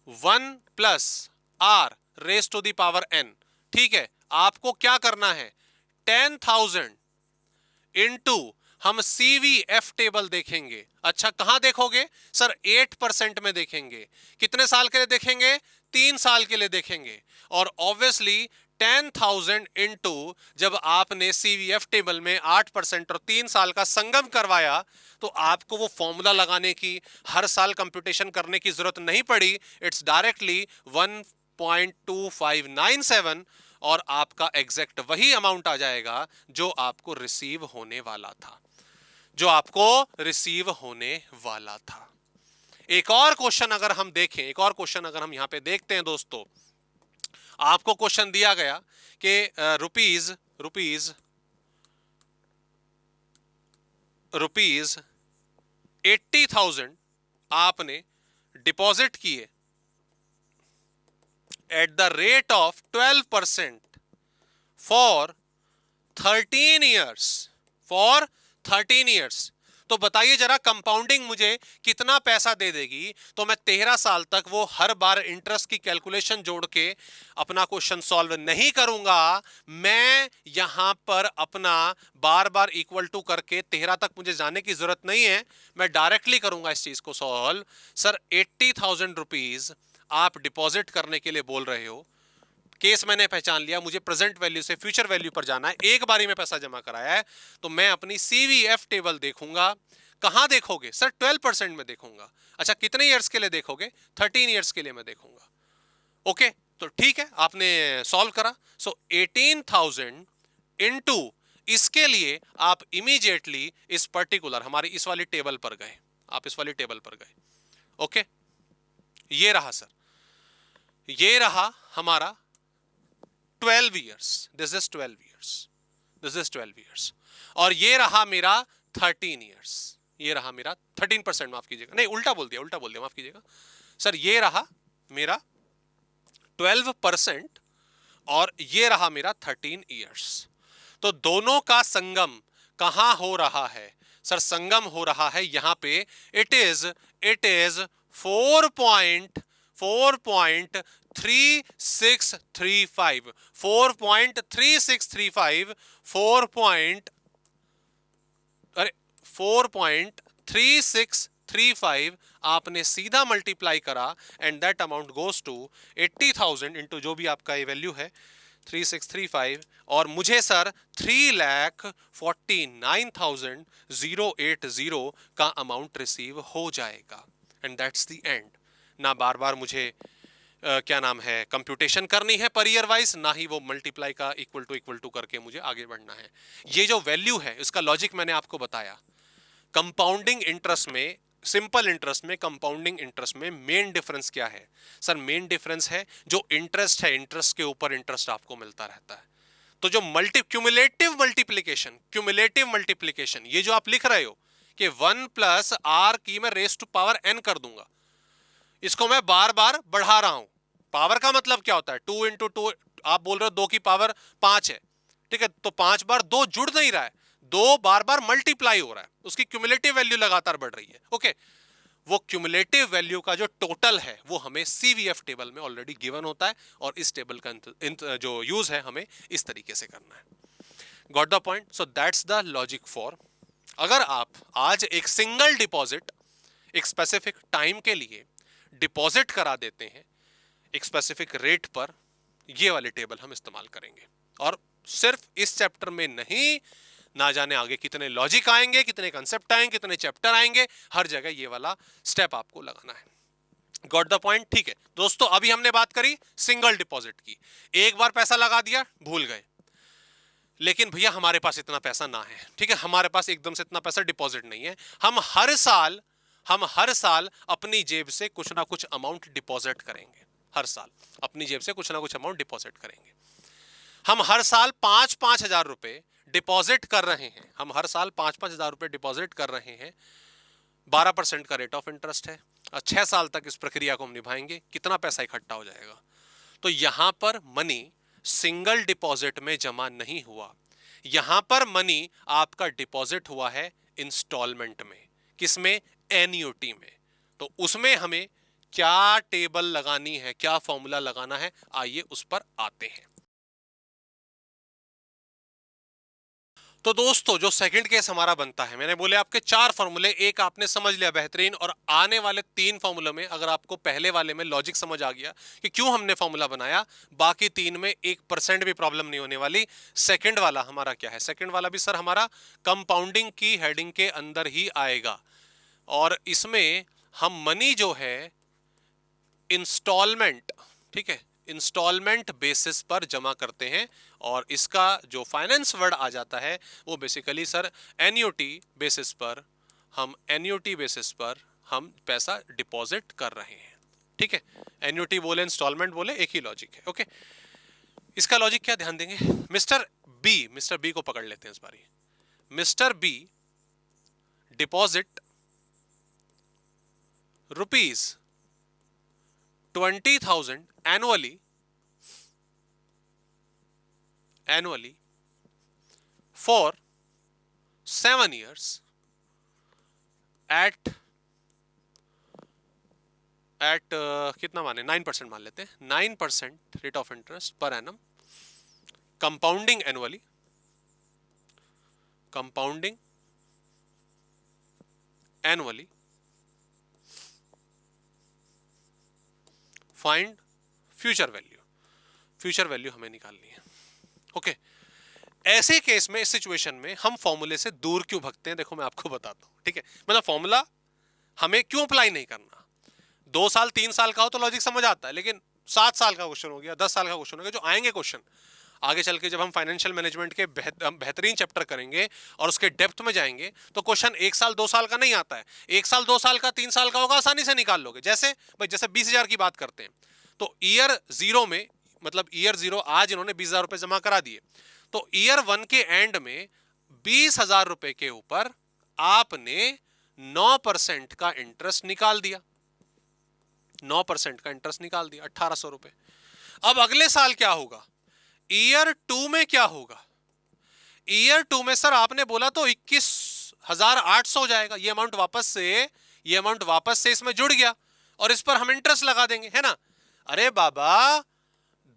1 plus R raise to the power n, ठीक है। आपको क्या करना है, 10,000 इंटू, हम CVF टेबल देखेंगे। अच्छा कहां देखोगे सर, 8% में देखेंगे। कितने साल के लिए देखेंगे, 3 साल के लिए देखेंगे। और ऑब्वियसली 10,000 इंटू, जब आपने CVF टेबल में 8% और 3 साल का संगम करवाया, तो आपको वो फॉर्मूला लगाने की, हर साल कंप्यूटेशन करने की जरूरत नहीं पड़ी। इट्स डायरेक्टली 1.2597, और आपका एग्जैक्ट वही अमाउंट आ जाएगा जो आपको रिसीव होने वाला था, एक और क्वेश्चन अगर हम देखें, यहां पे देखते हैं दोस्तों, आपको क्वेश्चन दिया गया कि रुपीज रुपीज 80,000 आपने डिपॉजिट किए at the rate of 12% for 13 years, for 13 years. तो बताइए जरा कंपाउंडिंग मुझे कितना पैसा दे देगी? तो मैं 13 साल तक वो हर बार इंटरेस्ट की कैलकुलेशन जोड़ के अपना क्वेश्चन सॉल्व नहीं करूंगा। मैं यहां पर अपना बार बार इक्वल टू करके 13 तक मुझे जाने की जरूरत नहीं है, मैं डायरेक्टली करूंगा इस चीज को सॉल्व। सर 80,000 रुपीज आप डिपॉजिट करने के लिए बोल रहे हो, केस मैंने पहचान लिया, मुझे प्रेजेंट वैल्यू से फ्यूचर वैल्यू पर जाना है, एक बारी में पैसा जमा कराया है, तो मैं अपनी सीवीएफ टेबल देखूंगा। कहां देखोगे? सर 12% में देखूंगा। अच्छा कितने ईयर्स के लिए देखोगे? 13 ईयर्स के लिए मैं देखूंगा। ओके, तो ठीक है, आपने सॉल्व करा। सो 18,000 इनटू, इसके लिए आप इमीडिएटली इस पर्टिकुलर हमारी इस वाली टेबल पर गए, आप इस वाली टेबल पर गए। ओके, ये रहा सर, ये रहा हमारा 12 years, this is 12 years, this is 12 years, और ये रहा मेरा 13 ईयर्स, ये रहा मेरा 13%, माफ कीजिएगा, नहीं उल्टा बोल दिया, माफ कीजिएगा सर, ये रहा मेरा 12% और ये रहा मेरा 13 ईयर्स। तो दोनों का संगम कहां हो रहा है? सर संगम हो रहा है यहां पे, इट इज 4.3635, 4.3635, 4.3635 आपने सीधा मल्टीप्लाई करा and that amount goes to 80,000 into जो भी आपका ये वैल्यू है 3635, और मुझे सर 3,49,080 का अमाउंट रिसीव हो जाएगा एंड दैट्स द एंड। ना बार बार मुझे क्या नाम है कंप्यूटेशन करनी है पर ईयर वाइज, ना ही वो मल्टीप्लाई का इक्वल टू करके मुझे आगे बढ़ना है। ये जो वैल्यू है इसका लॉजिक मैंने आपको बताया। कंपाउंडिंग इंटरेस्ट में, सिंपल इंटरेस्ट में, कंपाउंडिंग इंटरेस्ट में मेन डिफरेंस क्या है? सर मेन डिफरेंस है जो इंटरेस्ट है, इंटरेस्ट के ऊपर इंटरेस्ट आपको मिलता रहता है। तो जो क्यूमुलेटिव मल्टीप्लिकेशन, ये जो आप लिख रहे हो कि 1 प्लस आर की मैं रेस टू पावर एन कर दूंगा, इसको मैं बार बार बढ़ा रहा हूं। पावर का मतलब क्या होता है? 2 इंटू 2, आप बोल रहे हो 2 की पावर 5 है, ठीक है, तो 5 बार 2 जुड़ नहीं रहा है, 2 बार बार मल्टीप्लाई हो रहा है, उसकी क्यूमुलेटिव वैल्यू लगातार बढ़ रही है। ओके, वो क्यूमुलेटिव वैल्यू का जो टोटल है वो हमें सीवीएफ टेबल में ऑलरेडी गिवन होता है, और इस टेबल का जो यूज है हमें इस तरीके से करना है। Got the point? So that's the logic for, अगर आप आज एक सिंगल डिपॉजिट एक स्पेसिफिक टाइम के लिए डिपॉजिट करा देते हैं एक स्पेसिफिक रेट पर, ये वाली टेबल हम इस्तेमाल करेंगे। और सिर्फ इस चैप्टर में नहीं, ना जाने आगे कितने लॉजिक आएंगे, कितने कंसेप्ट आएंगे, कितने चैप्टर आएंगे, हर जगह ये वाला स्टेप आपको लगाना है। Got the point? ठीक है दोस्तों, अभी हमने बात करी सिंगल डिपॉजिट की, एक बार पैसा लगा दिया भूल गए, लेकिन भैया हमारे पास इतना पैसा ना है, ठीक है, हमारे पास एकदम से इतना पैसा डिपॉजिट नहीं है, हम हर साल अपनी जेब से कुछ ना कुछ अमाउंट डिपॉजिट करेंगे, हर साल अपनी जेब से कुछ ना कुछ अमाउंट डिपॉजिट करेंगे। हम हर साल 5-5 हजार रुपए डिपॉजिट कर रहे हैं, हम हर साल 5-5 हजार रुपए डिपॉजिट कर रहे हैं, 12% का रेट ऑफ इंटरेस्ट है, 6 साल तक इस प्रक्रिया को हम निभाएंगे, कितना पैसा इकट्ठा हो जाएगा? तो यहां पर मनी सिंगल डिपॉजिट में जमा नहीं हुआ, यहां पर मनी आपका डिपॉजिट हुआ है इंस्टॉलमेंट में। किसमें? एन्युटी में। तो उसमें हमें क्या टेबल लगानी है, क्या फॉर्मूला लगाना है, आइए उस पर आते हैं। तो दोस्तों जो सेकंड केस हमारा बनता है, मैंने बोले आपके 4 फॉर्मूले, एक आपने समझ लिया बेहतरीन, और आने वाले 3 फॉर्मूले में अगर आपको पहले वाले में लॉजिक समझ आ गया कि क्यों हमने फॉर्मूला बनाया, बाकी 3 में 1% भी प्रॉब्लम नहीं होने वाली। सेकंड वाला हमारा क्या है? सेकंड वाला भी सर हमारा कंपाउंडिंग की हेडिंग के अंदर ही आएगा, और इसमें हम मनी जो है इंस्टॉलमेंट, ठीक है, इंस्टॉलमेंट बेसिस पर जमा करते हैं, और इसका जो फाइनेंस वर्ड आ जाता है वो बेसिकली सर एन्युटी बेसिस पर, हम पैसा डिपॉजिट कर रहे हैं, ठीक है। एन्युटी बोले इंस्टॉलमेंट बोले एक ही लॉजिक है। ओके, इसका लॉजिक क्या ध्यान देंगे? मिस्टर बी को पकड़ लेते हैं इस बारी। Mister B deposit ₹20,000 annually for 7 years at कितना माने 9% मान लेते हैं, 9% rate of interest per annum, compounding annually, find future value हमें निकालनी है। ओके, ऐसे केस में, इस सिचुएशन में हम फॉर्मूले से दूर क्यों भगते हैं, देखो मैं आपको बताता हूं, ठीक है। मतलब फॉर्मूला हमें क्यों अप्लाई नहीं करना। 2 साल 3 साल का हो तो लॉजिक समझ आता है, लेकिन 7 साल का क्वेश्चन हो गया, 10 साल का क्वेश्चन हो गया, जो आएंगे क्वेश्चन आगे चल के, जब हम फाइनेंशियल मैनेजमेंट के बेहतरीन चैप्टर करेंगे और उसके डेप्थ में जाएंगे, तो क्वेश्चन 1 साल 2 साल का नहीं आता है। 1 साल 2 साल का 3 साल का होगा, आसानी से निकाल लोगे। जैसे भाई, जैसे 20,000 की बात करते हैं, तो ईयर 0 में, मतलब ईयर 0 आज इन्होंने 20,000 रुपए जमा करा दिए, तो ईयर 1 के एंड में 20,000 रुपए के ऊपर आपने 9% का इंटरेस्ट निकाल दिया, 9% का इंटरेस्ट निकाल दिया, 1,800 रुपए। अब अगले साल क्या होगा, ईयर 2 में क्या होगा। ईयर 2 में सर आपने बोला तो 21,800 हो जाएगा, ये अमाउंट वापस से इसमें जुड़ गया और इस पर हम इंटरेस्ट लगा देंगे, है ना। अरे बाबा,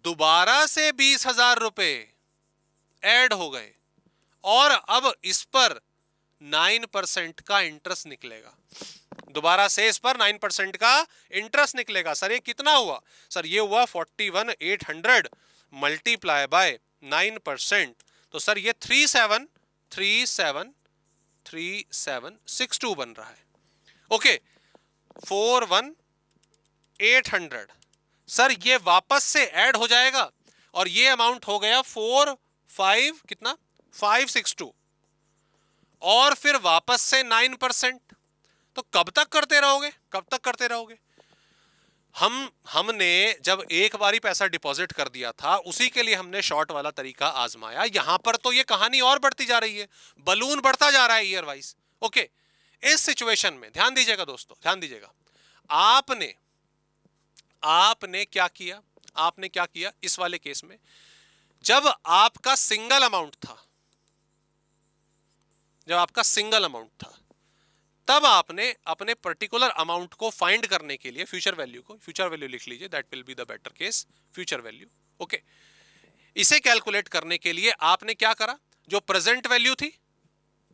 दोबारा से 20,000 रुपए ऐड हो गए और अब इस पर 9% का इंटरेस्ट निकलेगा। दोबारा से इस पर 9% का इंटरेस्ट निकलेगा। सर ये कितना हुआ, सर ये हुआ 41,800 मल्टीप्लाई बाय 9%, तो सर ये 3762 बन रहा है। ओके, 41,800 सर ये वापस से ऐड हो जाएगा और ये अमाउंट हो गया 562 और फिर वापस से 9%। तो कब तक करते रहोगे। हमने जब एक बारी पैसा डिपॉजिट कर दिया था, उसी के लिए हमने शॉर्ट वाला तरीका आजमाया। यहां पर तो ये कहानी और बढ़ती जा रही है, बलून बढ़ता जा रहा है ईयर वाइज। ओके, इस सिचुएशन में ध्यान दीजिएगा दोस्तों, ध्यान दीजिएगा। आपने क्या किया इस वाले केस में, जब आपका सिंगल अमाउंट था, तब आपने अपने पर्टिकुलर अमाउंट को फाइंड करने के लिए फ्यूचर वैल्यू लिख लीजिए, that will be the better case, future value. Okay, इसे कैलकुलेट करने के लिए आपने क्या करा, जो प्रेजेंट वैल्यू थी,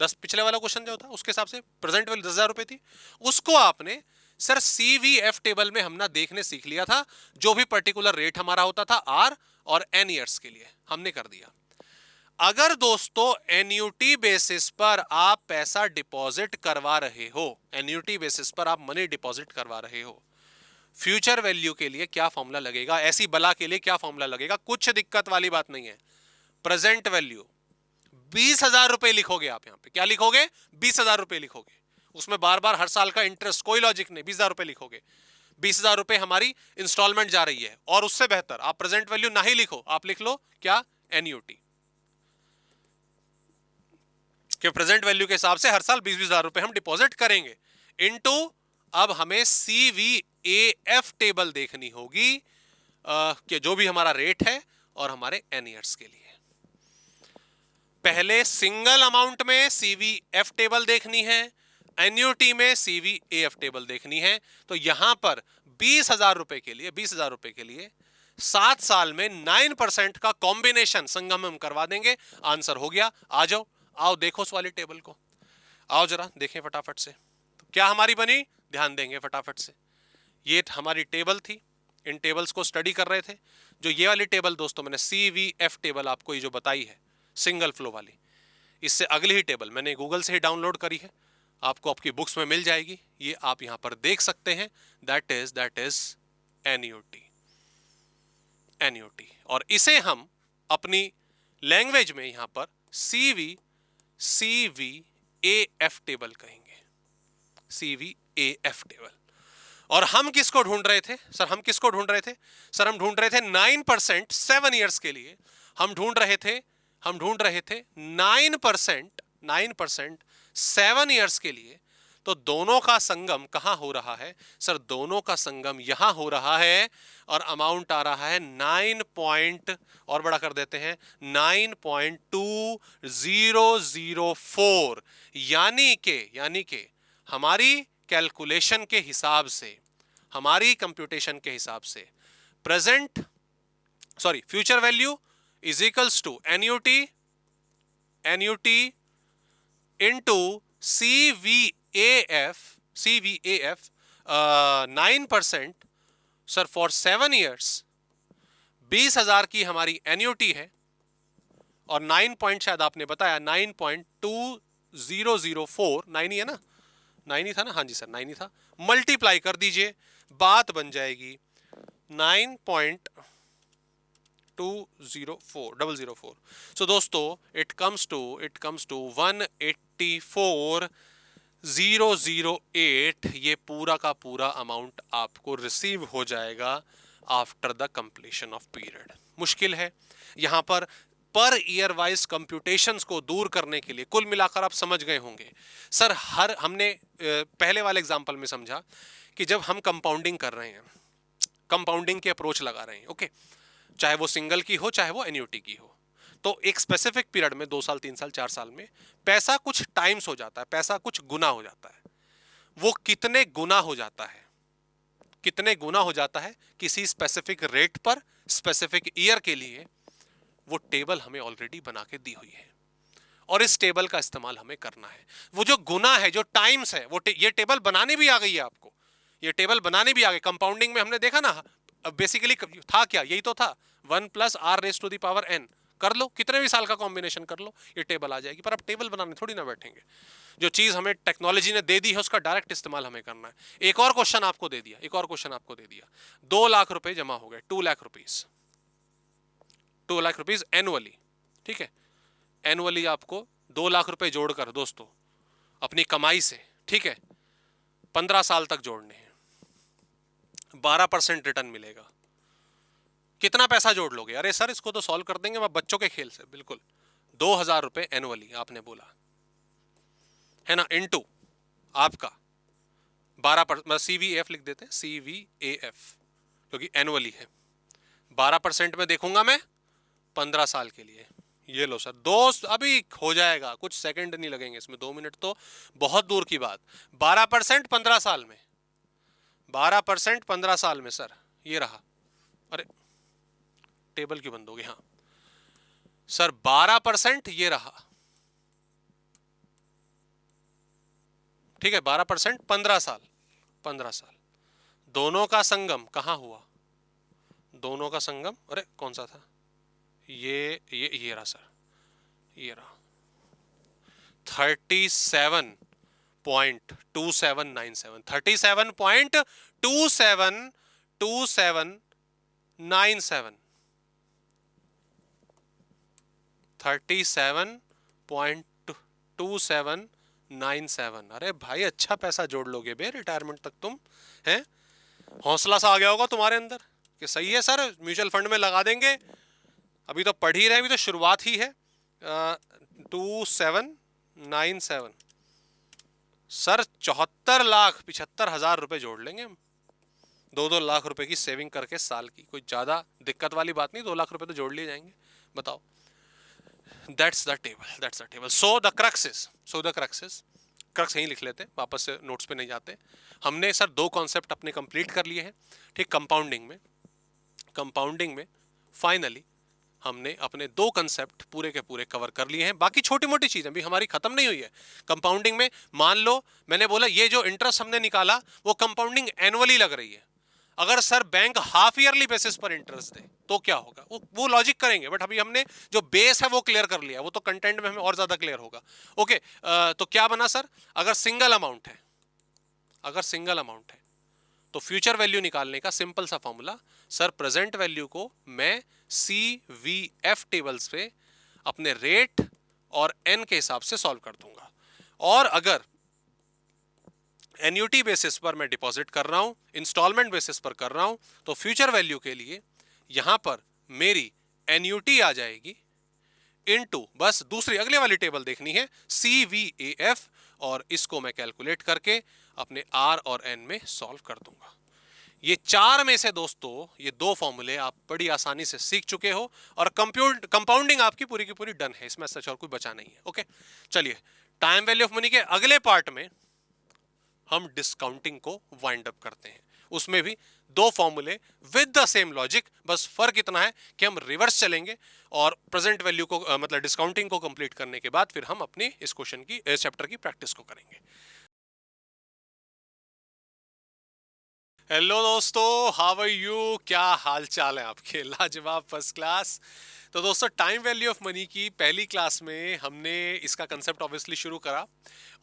पिछले वाला क्वेश्चन जो था उसके हिसाब से प्रेजेंट वैल्यू 10,000 रुपए थी, उसको आपने सर CVF टेबल में हमने देखने सीख लिया था, जो भी पर्टिकुलर रेट हमारा होता था R और N ईयर्स के लिए हमने कर दिया। अगर दोस्तों एन्युटी बेसिस पर आप पैसा डिपॉजिट करवा रहे हो, एन्युटी बेसिस पर आप मनी डिपॉजिट करवा रहे हो, फ्यूचर वैल्यू के लिए क्या फॉर्मूला लगेगा, ऐसी बला के लिए क्या फॉर्मूला लगेगा, कुछ दिक्कत वाली बात नहीं है। प्रेजेंट वैल्यू 20,000 रुपए लिखोगे आप, यहां पे क्या लिखोगे, 20,000 रुपए लिखोगे, उसमें बार बार हर साल का इंटरेस्ट, कोई लॉजिक नहीं, 20,000 रुपए लिखोगे। 20,000 रुपए हमारी इंस्टॉलमेंट जा रही है, और उससे बेहतर आप प्रेजेंट वैल्यू ना ही लिखो, आप लिख लो क्या, एन्युटी के प्रेजेंट वैल्यू के हिसाब से हर साल 20,000 रुपए हम डिपॉजिट करेंगे, इनटू अब हमें CVAF टेबल देखनी होगी कि जो भी हमारा रेट है और हमारे N ईयर्स के लिए। पहले सिंगल अमाउंट में CVF टेबल देखनी है, एन्युटी में CVAF टेबल देखनी है। तो यहां पर 20,000 रुपए के लिए 7 साल में 9% का कॉम्बिनेशन संगम हम करवा देंगे। आंसर हो गया। आओ देखो उस वाली टेबल को, आओ जरा देखें फटाफट से। तो क्या हमारी बनी, ध्यान देंगे फटाफट से। ये हमारी टेबल थी, इन टेबल्स को स्टडी कर रहे थे। जो ये वाली टेबल दोस्तों मैंने CVF टेबल आपको ये जो बताई है, सिंगल फ्लो वाली, इससे अगली ही टेबल मैंने गूगल से ही डाउनलोड करी है, आपको आपकी बुक्स में मिल जाएगी, ये आप यहां पर देख सकते हैं। दैट इज एन्युटी, और इसे हम अपनी लैंग्वेज में यहां पर CVAF टेबल कहेंगे, CVAF टेबल। और हम किसको ढूंढ रहे थे सर, हम ढूंढ रहे थे 9% 7 इयर्स के लिए। हम ढूंढ रहे थे 9% 7 ईयर्स के लिए, तो दोनों का संगम कहां हो रहा है सर? दोनों का संगम यहां हो रहा है और अमाउंट आ रहा है 9 पॉइंट, और बड़ा कर देते हैं, 9.2004। यानी के हमारी कैलकुलेशन के हिसाब से, हमारी कंप्यूटेशन के हिसाब से future value is equals to annuity into CVAF 9% sir for 7 years. 20,000 की हमारी एन्यूटी है और 9 पॉइंट शायद आपने बताया 9.2004, 9 ही है ना, 9 ही था ना, हाँ जी सर 9 ही था। मल्टीप्लाई कर दीजिए, बात बन जाएगी 9.204004। सो दोस्तों इट कम्स टू 184,008। ये पूरा का पूरा अमाउंट आपको रिसीव हो जाएगा after the completion of period. मुश्किल है यहां पर ईयर वाइज कंप्यूटेशंस को दूर करने के लिए। कुल मिलाकर आप समझ गए होंगे सर, हमने पहले वाले एग्जांपल में समझा कि जब हम कंपाउंडिंग कर रहे हैं, कंपाउंडिंग की अप्रोच लगा रहे हैं, ओके, चाहे वो सिंगल की हो चाहे वो एन्युटी की हो, तो एक स्पेसिफिक पीरियड में 2 साल 3 साल 4 साल में पैसा कुछ टाइम्स हो जाता है, पैसा कुछ गुना हो जाता है। वो कितने गुना हो जाता है, कितने गुना हो जाता है किसी स्पेसिफिक रेट पर स्पेसिफिक ईयर के लिए, वो टेबल हमें ऑलरेडी बना के दी हुई है और इस टेबल का इस्तेमाल हमें करना है। वो जो गुना है, जो टाइम्स है, वो ये टेबल बनाने भी आ गई है आपको, ये टेबल बनाने भी आ गई। कंपाउंडिंग में हमने देखा ना, बेसिकली था क्या, यही तो था, 1 + r⁻n। कर लो, कितने भी साल का कॉम्बिनेशन कर लो, ये टेबल आ जाएगी। पर अब टेबल बनाने थोड़ी ना बैठेंगे, जो चीज हमें टेक्नोलॉजी ने दे दी है उसका डायरेक्ट इस्तेमाल हमें करना है। एक और क्वेश्चन आपको दे दिया, 2 लाख रुपए जमा हो गए, 2 lakh rupees, 2 lakh rupees annually, ठीक है। एनुअली आपको 2 लाख रुपए जोड़कर दोस्तों अपनी कमाई से, ठीक है, 15 साल तक जोड़ने हैं, 12% रिटर्न मिलेगा। कितना पैसा जोड़ लोगे? अरे सर इसको तो सॉल्व कर देंगे बच्चों के खेल से, बिल्कुल। 2,000 रुपए एनुअली आपने बोला है ना, इनटू आपका 12%, CVAF लिख देते हैं, CVAF, क्योंकि एनुअली है। 12% में देखूंगा मैं 15 साल के लिए। ये लो सर, दोस्त अभी हो जाएगा, कुछ सेकंड नहीं लगेंगे इसमें, 2 मिनट तो बहुत दूर की बात। 12% 15 साल में, 12% 15 साल में सर, ये रहा। अरे टेबल क्यों बंद हो गई? हाँ सर 12% ये रहा, ठीक है, 12% 15 साल, 15 साल। दोनों का संगम कहां हुआ? दोनों का संगम, अरे कौन सा था ये रहा सर, ये रहा 37.2797, 37.2797, 37.2797। अरे भाई अच्छा पैसा जोड़ लोगे बे रिटायरमेंट तक तुम, हैं? हौसला सा आ गया होगा तुम्हारे अंदर कि सही है सर, म्यूचुअल फंड में लगा देंगे। अभी तो पढ़ ही रहे, अभी तो शुरुआत ही है। 2797 सर, 74,75,000 रुपए जोड़ लेंगे हम, 2-2 लाख रुपए की सेविंग करके साल की। कोई ज्यादा दिक्कत वाली बात नहीं, 2 लाख रुपए तो जोड़ लिए जाएंगे, बताओ। That's the table. So the crux यहीं लिख लेते हैं, वापस से नोट्स पे नहीं जाते। हमने सर 2 कॉन्सेप्ट अपने कंप्लीट कर लिए हैं, ठीक। कंपाउंडिंग में फाइनली हमने अपने 2 कंसेप्ट पूरे के पूरे कवर कर लिए हैं। बाकी छोटी मोटी चीजें भी हमारी खत्म नहीं हुई है कंपाउंडिंग में। मान लो मैंने बोला ये जो इंटरेस्ट हमने निकाला वो कंपाउंडिंग एनुअली लग रही है, अगर sir bank half yearly basis पर इंटरेस्ट दे तो क्या होगा, वो लॉजिक करेंगे। बट अभी हमने जो बेस है वो क्लियर कर लिया, वो तो कंटेंट में हमें और ज्यादा क्लियर होगा। ओके, तो क्या बना सर, अगर सिंगल अमाउंट है तो फ्यूचर वैल्यू निकालने का सिंपल सा फॉर्मूला सर, प्रेजेंट वैल्यू को मैं CVF टेबल्स पे अपने रेट और N के हिसाब से सॉल्व कर दूंगा, और अगर एन्युटी बेसिस पर मैं डिपॉजिट कर रहा हूं, इंस्टॉलमेंट बेसिस पर कर रहा हूं, तो फ्यूचर वैल्यू के लिए यहां पर मेरी एन्युटी आ जाएगी इनटू, बस दूसरी अगले वाली टेबल देखनी है, CVAF, और इसको मैं कैलकुलेट करके अपने आर और एन में सॉल्व कर दूंगा। ये चार में से दोस्तों ये दो फॉर्मूले आप बड़ी आसानी से सीख चुके हो और कंपाउंडिंग आपकी पूरी की पूरी डन है, इसमें सच और कोई बचा नहीं है। ओके, चलिए टाइम वैल्यू ऑफ मनी के अगले पार्ट में हम डिस्काउंटिंग को वाइंड अप करते हैं। उसमें भी दो फॉर्मूले विद द सेम लॉजिक, बस फर्क इतना है कि हम रिवर्स चलेंगे और प्रेजेंट वैल्यू को मतलब डिस्काउंटिंग को कंप्लीट करने के बाद फिर हम अपनी इस क्वेश्चन की चैप्टर की प्रैक्टिस को करेंगे। हेलो दोस्तों, हाउ आर यू, क्या हाल चाल है आपके? लाजवाब, फर्स्ट क्लास। तो दोस्तों टाइम वैल्यू ऑफ मनी की पहली क्लास में हमने इसका कंसेप्ट ऑब्वियसली शुरू करा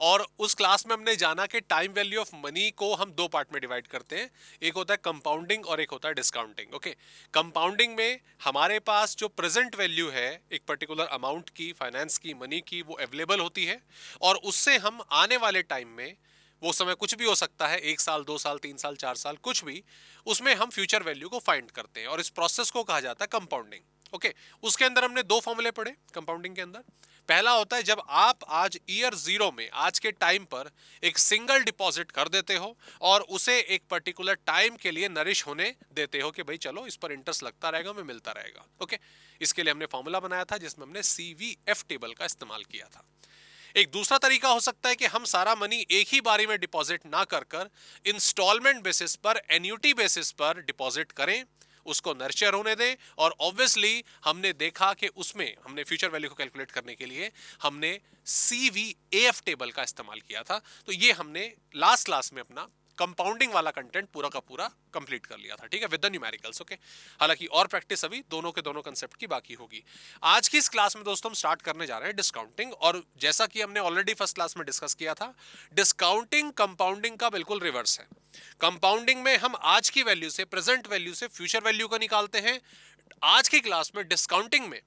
और उस क्लास में हमने जाना कि टाइम वैल्यू ऑफ मनी को हम दो पार्ट में डिवाइड करते हैं, एक होता है कंपाउंडिंग और एक होता है डिस्काउंटिंग। ओके, कंपाउंडिंग में हमारे पास जो प्रेजेंट वैल्यू है एक पर्टिकुलर अमाउंट की, फाइनेंस की, मनी की, वो अवेलेबल होती है और उससे हम आने वाले टाइम में, वो समय कुछ भी हो सकता है, 1 साल, 2 साल, 3 साल, 4 साल, कुछ भी, उसमें हम फ्यूचर वैल्यू को फाइंड करते हैं और इस प्रोसेस को कहा जाता है कंपाउंडिंग। ओके, उसके अंदर हमने दो फॉर्मूले पढ़े कंपाउंडिंग के अंदर। पहला होता है जब आप आज ईयर जीरो में, आज के टाइम पर एक सिंगल डिपॉजिट कर देते हो और उसे एक पर्टिकुलर टाइम के लिए नरिश होने देते हो कि भाई चलो इस पर इंटरेस्ट लगता रहेगा, हमें मिलता रहेगा। ओके, इसके लिए हमने फॉर्मूला बनाया था जिसमें हमने CVF टेबल का इस्तेमाल किया था। एक दूसरा तरीका हो सकता है कि हम सारा मनी एक ही बारी में डिपॉजिट ना कर कर इंस्टॉलमेंट बेसिस पर, एन्युटी बेसिस पर डिपॉजिट करें, उसको नर्चर होने दें और ऑब्वियसली हमने देखा कि उसमें हमने फ्यूचर वैल्यू को कैलकुलेट करने के लिए हमने CVAF टेबल का इस्तेमाल किया था। तो ये हमने लास्ट क्लास में अपना कंपाउंडिंग वाला कंटेंट पूरा का पूरा कंप्लीट कर लिया था, ठीक है, विद द न्यूमेरिकल्स। ओके, हालांकि और प्रैक्टिस अभी दोनों के दोनों कंसेप्ट की बाकी होगी। आज की इस क्लास में दोस्तों हम स्टार्ट करने जा रहे हैं डिस्काउंटिंग, और जैसा कि हमने ऑलरेडी फर्स्ट क्लास में डिस्कस किया था, डिस्काउंटिंग कंपाउंडिंग का बिल्कुल रिवर्स है। कंपाउंडिंग में हम आज की वैल्यू से, प्रेजेंट वैल्यू से फ्यूचर वैल्यू को निकालते हैं। आज की क्लास में डिस्काउंटिंग में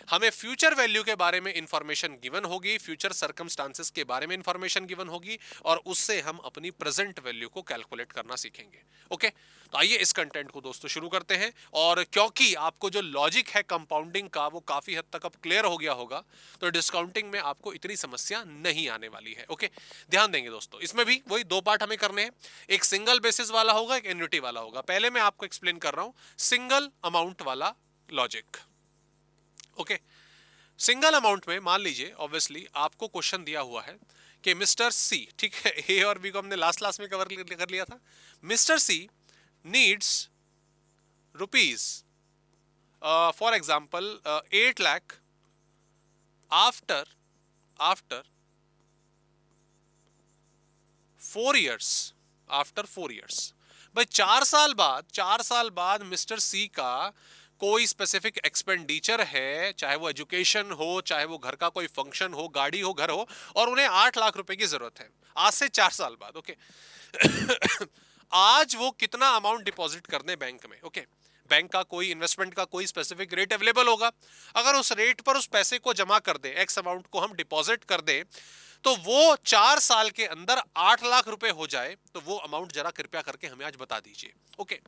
हमें फ्यूचर वैल्यू के बारे में इंफॉर्मेशन गिवन होगी, फ्यूचर सर्कमस्टांसेस के बारे में इंफॉर्मेशन गिवन होगी और उससे हम अपनी प्रेजेंट वैल्यू को कैलकुलेट करना सीखेंगे। ओके, तो आइए इस कंटेंट को दोस्तों शुरू करते हैं। और क्योंकि आपको जो लॉजिक है कंपाउंडिंग का वो काफी हद तक अब क्लियर हो गया होगा, तो डिस्काउंटिंग में आपको इतनी समस्या नहीं आने वाली है। ओके, ध्यान देंगे दोस्तों, इसमें भी वही दो पार्ट हमें करने हैं, एक सिंगल बेसिस वाला होगा, एक एन्युटी वाला होगा। पहले मैं आपको एक्सप्लेन कर रहा हूं सिंगल अमाउंट वाला लॉजिक। ओके, सिंगल अमाउंट में मान लीजिए ऑब्वियसली आपको क्वेश्चन दिया हुआ है कि मिस्टर सी, ठीक है, ए और बी को हमने लास्ट क्लास में कवर कर लिया था। Mister C needs rupees for example 8 lakh after 4 years, after 4 years। भाई 4 साल बाद मिस्टर सी का कोई स्पेसिफिक एक्सपेंडिचर है, चाहे वो एजुकेशन हो, चाहे वो घर का कोई फंक्शन हो, गाड़ी हो, घर हो, और उन्हें 8 लाख रुपए की जरूरत है आज से 4 साल बाद। ओके आज वो कितना अमाउंट डिपॉजिट कर दे बैंक में? ओके, बैंक का कोई इन्वेस्टमेंट का कोई स्पेसिफिक रेट अवेलेबल होगा। अगर उस रेट पर उस पैसे को जमा कर दे, एक्स अमाउंट को हम डिपॉजिट कर दे, तो वो 4 साल के अंदर 8 लाख रुपए हो जाए, तो वो अमाउंट जरा कृपया करके हमें आज बता दीजिए। ओके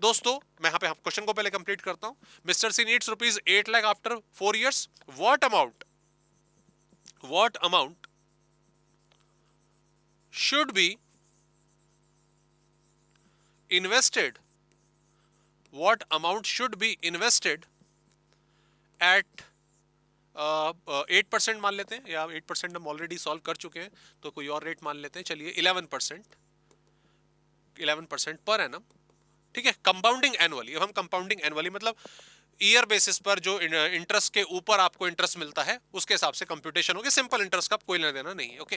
दोस्तों, मैं यहां पे क्वेश्चन को पहले कंप्लीट करता हूं। Mister C needs rupees 8 lakh after 4 years। What amount should be invested, what amount should be invested at 8% मान लेते हैं, या 8% हम ऑलरेडी सॉल्व कर चुके हैं, तो कोई और रेट मान लेते हैं, चलिए 11% पर एनम, ठीक है, कंपाउंडिंग एनुअली। अब हम कंपाउंडिंग एनुअली मतलब ईयर बेसिस पर जो इंटरेस्ट के ऊपर आपको इंटरेस्ट मिलता है उसके हिसाब से कंप्यूटेशन होगी, सिंपल इंटरेस्ट का कोई लेना देना नहीं है। ओके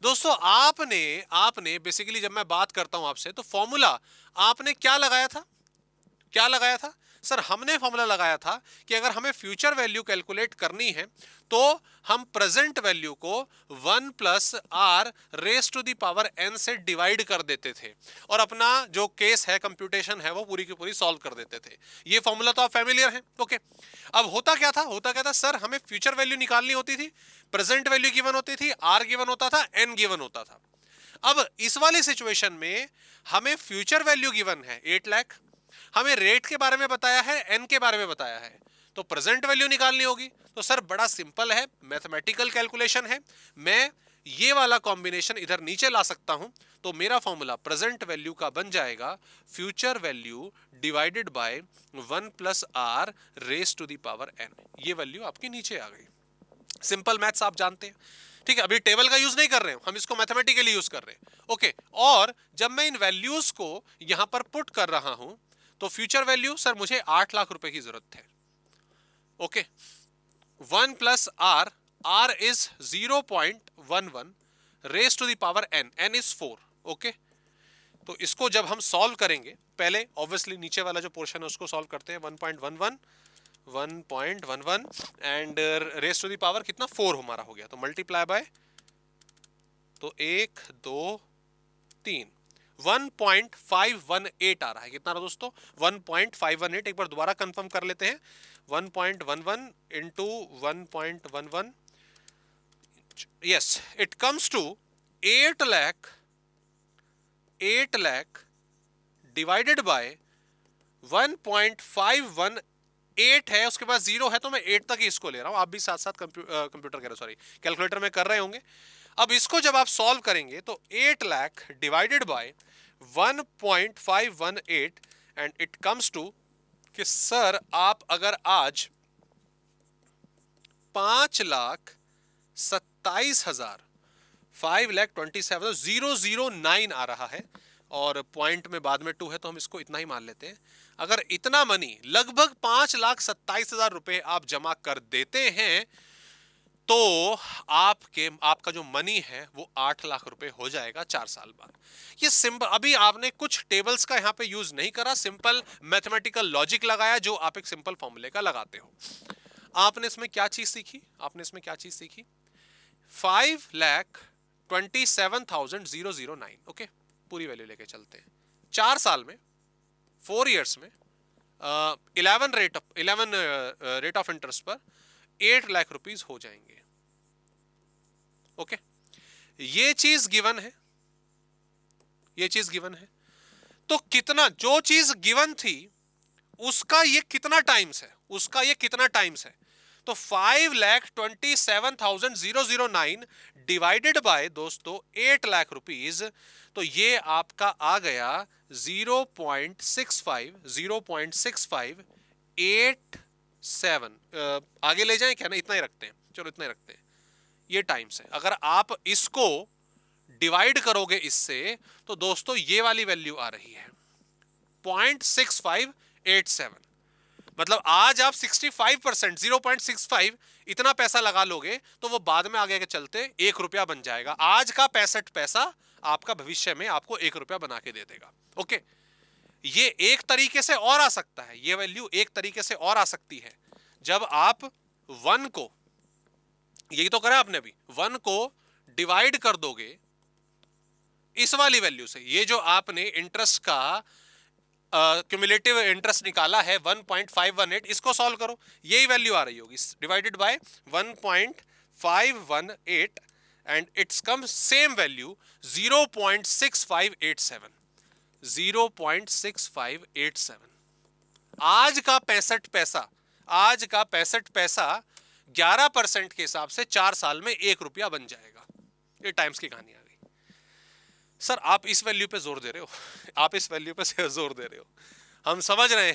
दोस्तों, आपने बेसिकली जब मैं बात करता हूं आपसे, तो फॉर्मूला आपने क्या लगाया था? सर हमने फॉर्मूला लगाया था कि अगर हमें फ्यूचर वैल्यू कैलकुलेट करनी है तो हम प्रेजेंट वैल्यू को 1 plus R raise to the power n से डिवाइड कर देते थे और अपना जो केस है, कंप्यूटेशन है, वो पूरी की पूरी सॉल्व कर देते थे। ये फॉर्मूला तो आप फैमिलियर हैं। ओके, अब होता क्या था सर, हमें फ्यूचर वैल्यू निकालनी होती थी, प्रेजेंट वैल्यू गिवन होती थी, आर गिवन होता था, एन गिवन होता था। अब इस वाली सिचुएशन में हमें फ्यूचर वैल्यू गिवन है 8 लाख, हमें रेट के बारे में बताया है, एन के बारे में बताया है, तो प्रेजेंट वैल्यू निकालनी होगी। तो सर बड़ा सिंपल है, मैथमेटिकल कैलकुलेशन है। मैं ये वाला कॉम्बिनेशन इधर नीचे ला सकता हूं, तो मेरा फॉर्मूला प्रेजेंट वैल्यू का बन जाएगा future value divided by 1 plus R raise to the power N. ये वैल्यू आपकी नीचे आ गई। सिंपल मैथ्स आप जानते हैं, ठीक है। अभी टेबल का यूज नहीं कर रहे हैं हम, इसको मैथमेटिकली यूज कर रहे हैं, ओके। और जब मैं इन वैल्यूज को यहां पर पुट कर रहा हूं, तो फ्यूचर वैल्यू सर मुझे 8 लाख रुपए की जरूरत है, okay. 1 plus R, R is 0.11 raise to the power N, N is 4, okay. तो इसको जब हम सॉल्व करेंगे, पहले ऑब्वियसली नीचे वाला जो पोर्शन है उसको सॉल्व करते हैं। 1.11 and raise to the power कितना 4 हमारा हो गया, तो मल्टीप्लाई बाय, तो 1 2 3, 1.518 आ रहा है। कितना रहा दोस्तों? 1.518। एक बार दोबारा कंफर्म कर लेते हैं। 1.11 into 1.11, yes, it comes to 8 lakh divided by 1.518 है, उसके बाद 0 है, तो मैं 8 तक ही इसको ले रहा हूं। आप भी साथ साथ कंप्यूटर कह रहे, सॉरी, कैलकुलेटर में कर रहे होंगे। अब इसको जब आप सॉल्व करेंगे तो 8 lakh divided by 1.518 and it comes to कि सर आप अगर आज 5,27,000 5,27,009 आ रहा है, और पॉइंट में बाद में 2 है तो हम इसको इतना ही मान लेते हैं। अगर इतना मनी लगभग 5,27,000 रुपए आप जमा कर देते हैं, तो आपका जो मनी है वो 8 लाख रुपए हो जाएगा 4 साल बाद। ये सिंपल, अभी आपने कुछ टेबल्स का यहां पे यूज नहीं करा, सिंपल मैथमेटिकल लॉजिक लगाया जो आप एक सिंपल फॉर्मूले का लगाते हो। आपने इसमें क्या चीज सीखी? 5,27,009, ओके। पूरी वैल्यू लेके चलते हैं। 4 साल में, 4 इयर्स में 11 रेट ऑफ इंटरेस्ट पर 8 लाख रुपीस हो जाएंगे, ओके। ये चीज गिवन है, ये चीज गिवन है। तो कितना, जो चीज गिवन थी उसका ये कितना टाइम्स है, उसका ये कितना टाइम्स है? तो 5,27,009 डिवाइडेड बाय दोस्तों 8 लाख रुपीस, तो ये आपका आ गया 0.6587। आगे ले जाएं क्या? ना, इतना ही रखते हैं, चलो इतना ही रखते हैं। ये टाइम्स है। अगर आप इसको डिवाइड करोगे इससे, तो दोस्तों ये वाली वैल्यू आ रही है 0.6587। मतलब आज आप 65%, 0.65 इतना पैसा लगा लोगे, तो वो बाद में आगे के चलते 1 रुपया बन जाएगा। आज का 65 पैसा आपका भविष्य में आपको 1 रुपया बना के दे देगा, ओके। ये एक तरीके से और आ सकता है, ये वैल्यू एक तरीके से और आ सकती है। जब आप 1 को, यही तो करा आपने अभी, 1 को डिवाइड कर दोगे इस वाली वैल्यू से, ये जो आपने इंटरेस्ट का क्यूमुलेटिव इंटरेस्ट निकाला है 1.518, इसको सॉल्व करो, यही वैल्यू आ रही होगी, divided by 1.518 and it's come same value 0.6587। 0.6587। आज का 65 पैसा, आज का 65 पैसा 11% के हिसाब से 4 साल में 1 रुपया बन जाएगा। ये टाइम्स की कहानी आ गई। सर आप इस वैल्यू पे जोर दे रहे हो, आप इस वैल्यू पे जोर दे रहे हो। हम समझ रहे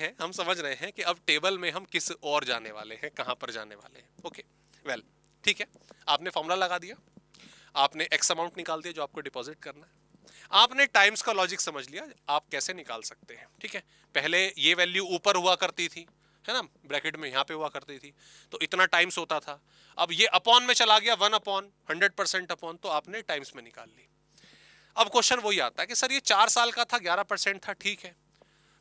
हैं कि अब टेबल में हम किस और जाने वाले हैं, कहां पर जाने वाले हैं, ओके। वेल, ठीक है, आपने फॉर्मूला लगा दिया, आपने एक्स अमाउंट निकाल दिया जो आपको डिपॉजिट करना है, आपने टाइम्स का लॉजिक समझ लिया आप कैसे निकाल सकते हैं, ठीक है। पहले ये वैल्यू ऊपर हुआ करती थी, है ना, ब्रैकेट में यहां पे हुआ करती थी, तो इतना टाइम्स होता था। अब ये अपॉन में चला गया, 1/100% अपॉन, तो आपने टाइम्स में निकाल ली। अब क्वेश्चन वही आता है कि सर ये 4 साल का था, 11% था, ठीक है।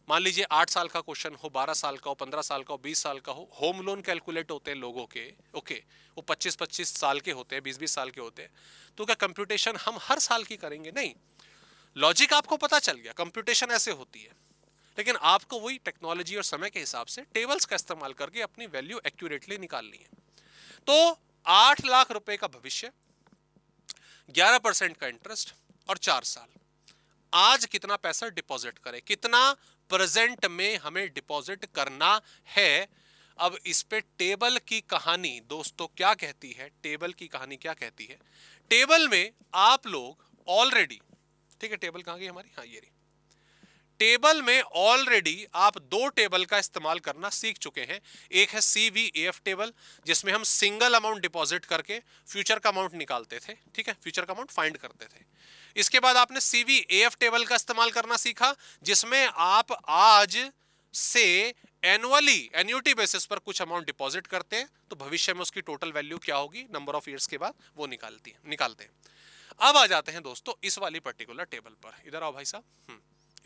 मान लीजिए 8 साल का क्वेश्चन हो, 12 साल का हो, 15 साल का हो, 20 साल का हो, होम लोन कैलकुलेट होते हैं लोगों के, ओके, वो 25-25 साल के होते हैं, 20-20 साल के होते हैं। तो क्या कंप्यूटेशन हम हर साल की करेंगे? नहीं, लॉजिक आपको पता चल गया, कंप्यूटेशन ऐसे होती है, लेकिन आपको वही टेक्नोलॉजी और समय के हिसाब से टेबल्स का इस्तेमाल करके अपनी वैल्यू एक्यूरेटली निकालनी है। तो 8 लाख रुपए का भविष्य, 11% का इंटरेस्ट और 4 साल, आज कितना पैसा डिपॉजिट करें, कितना प्रेजेंट में हमें डिपॉजिट करना है। अब इस पे टेबल की कहानी दोस्तों क्या कहती है, टेबल की कहानी क्या कहती है? टेबल में आप लोग ऑलरेडी, ठीक है, टेबल कहां गई हमारी, हाँ ये रही, टेबल में ऑलरेडी आप दो टेबल का इस्तेमाल करना सीख चुके हैं। एक है CVAF टेबल, जिसमें हम सिंगल अमाउंट डिपॉजिट करके फ्यूचर का अमाउंट निकालते थे, ठीक है, फ्यूचर का अमाउंट फाइंड करते थे। इसके बाद आपने CVAF टेबल का इस्तेमाल करना सीखा, जिसमें आप आज से एनुअली, एन्युटी बेसिस पर कुछ अमाउंट डिपॉजिट करते हैं, तो भविष्य में उसकी टोटल वैल्यू क्या होगी नंबर ऑफ ईयर्स के बाद, वो निकालते हैं। अब आ जाते हैं दोस्तों इस वाली पर्टिकुलर टेबल पर, इधर आओ भाई साहब,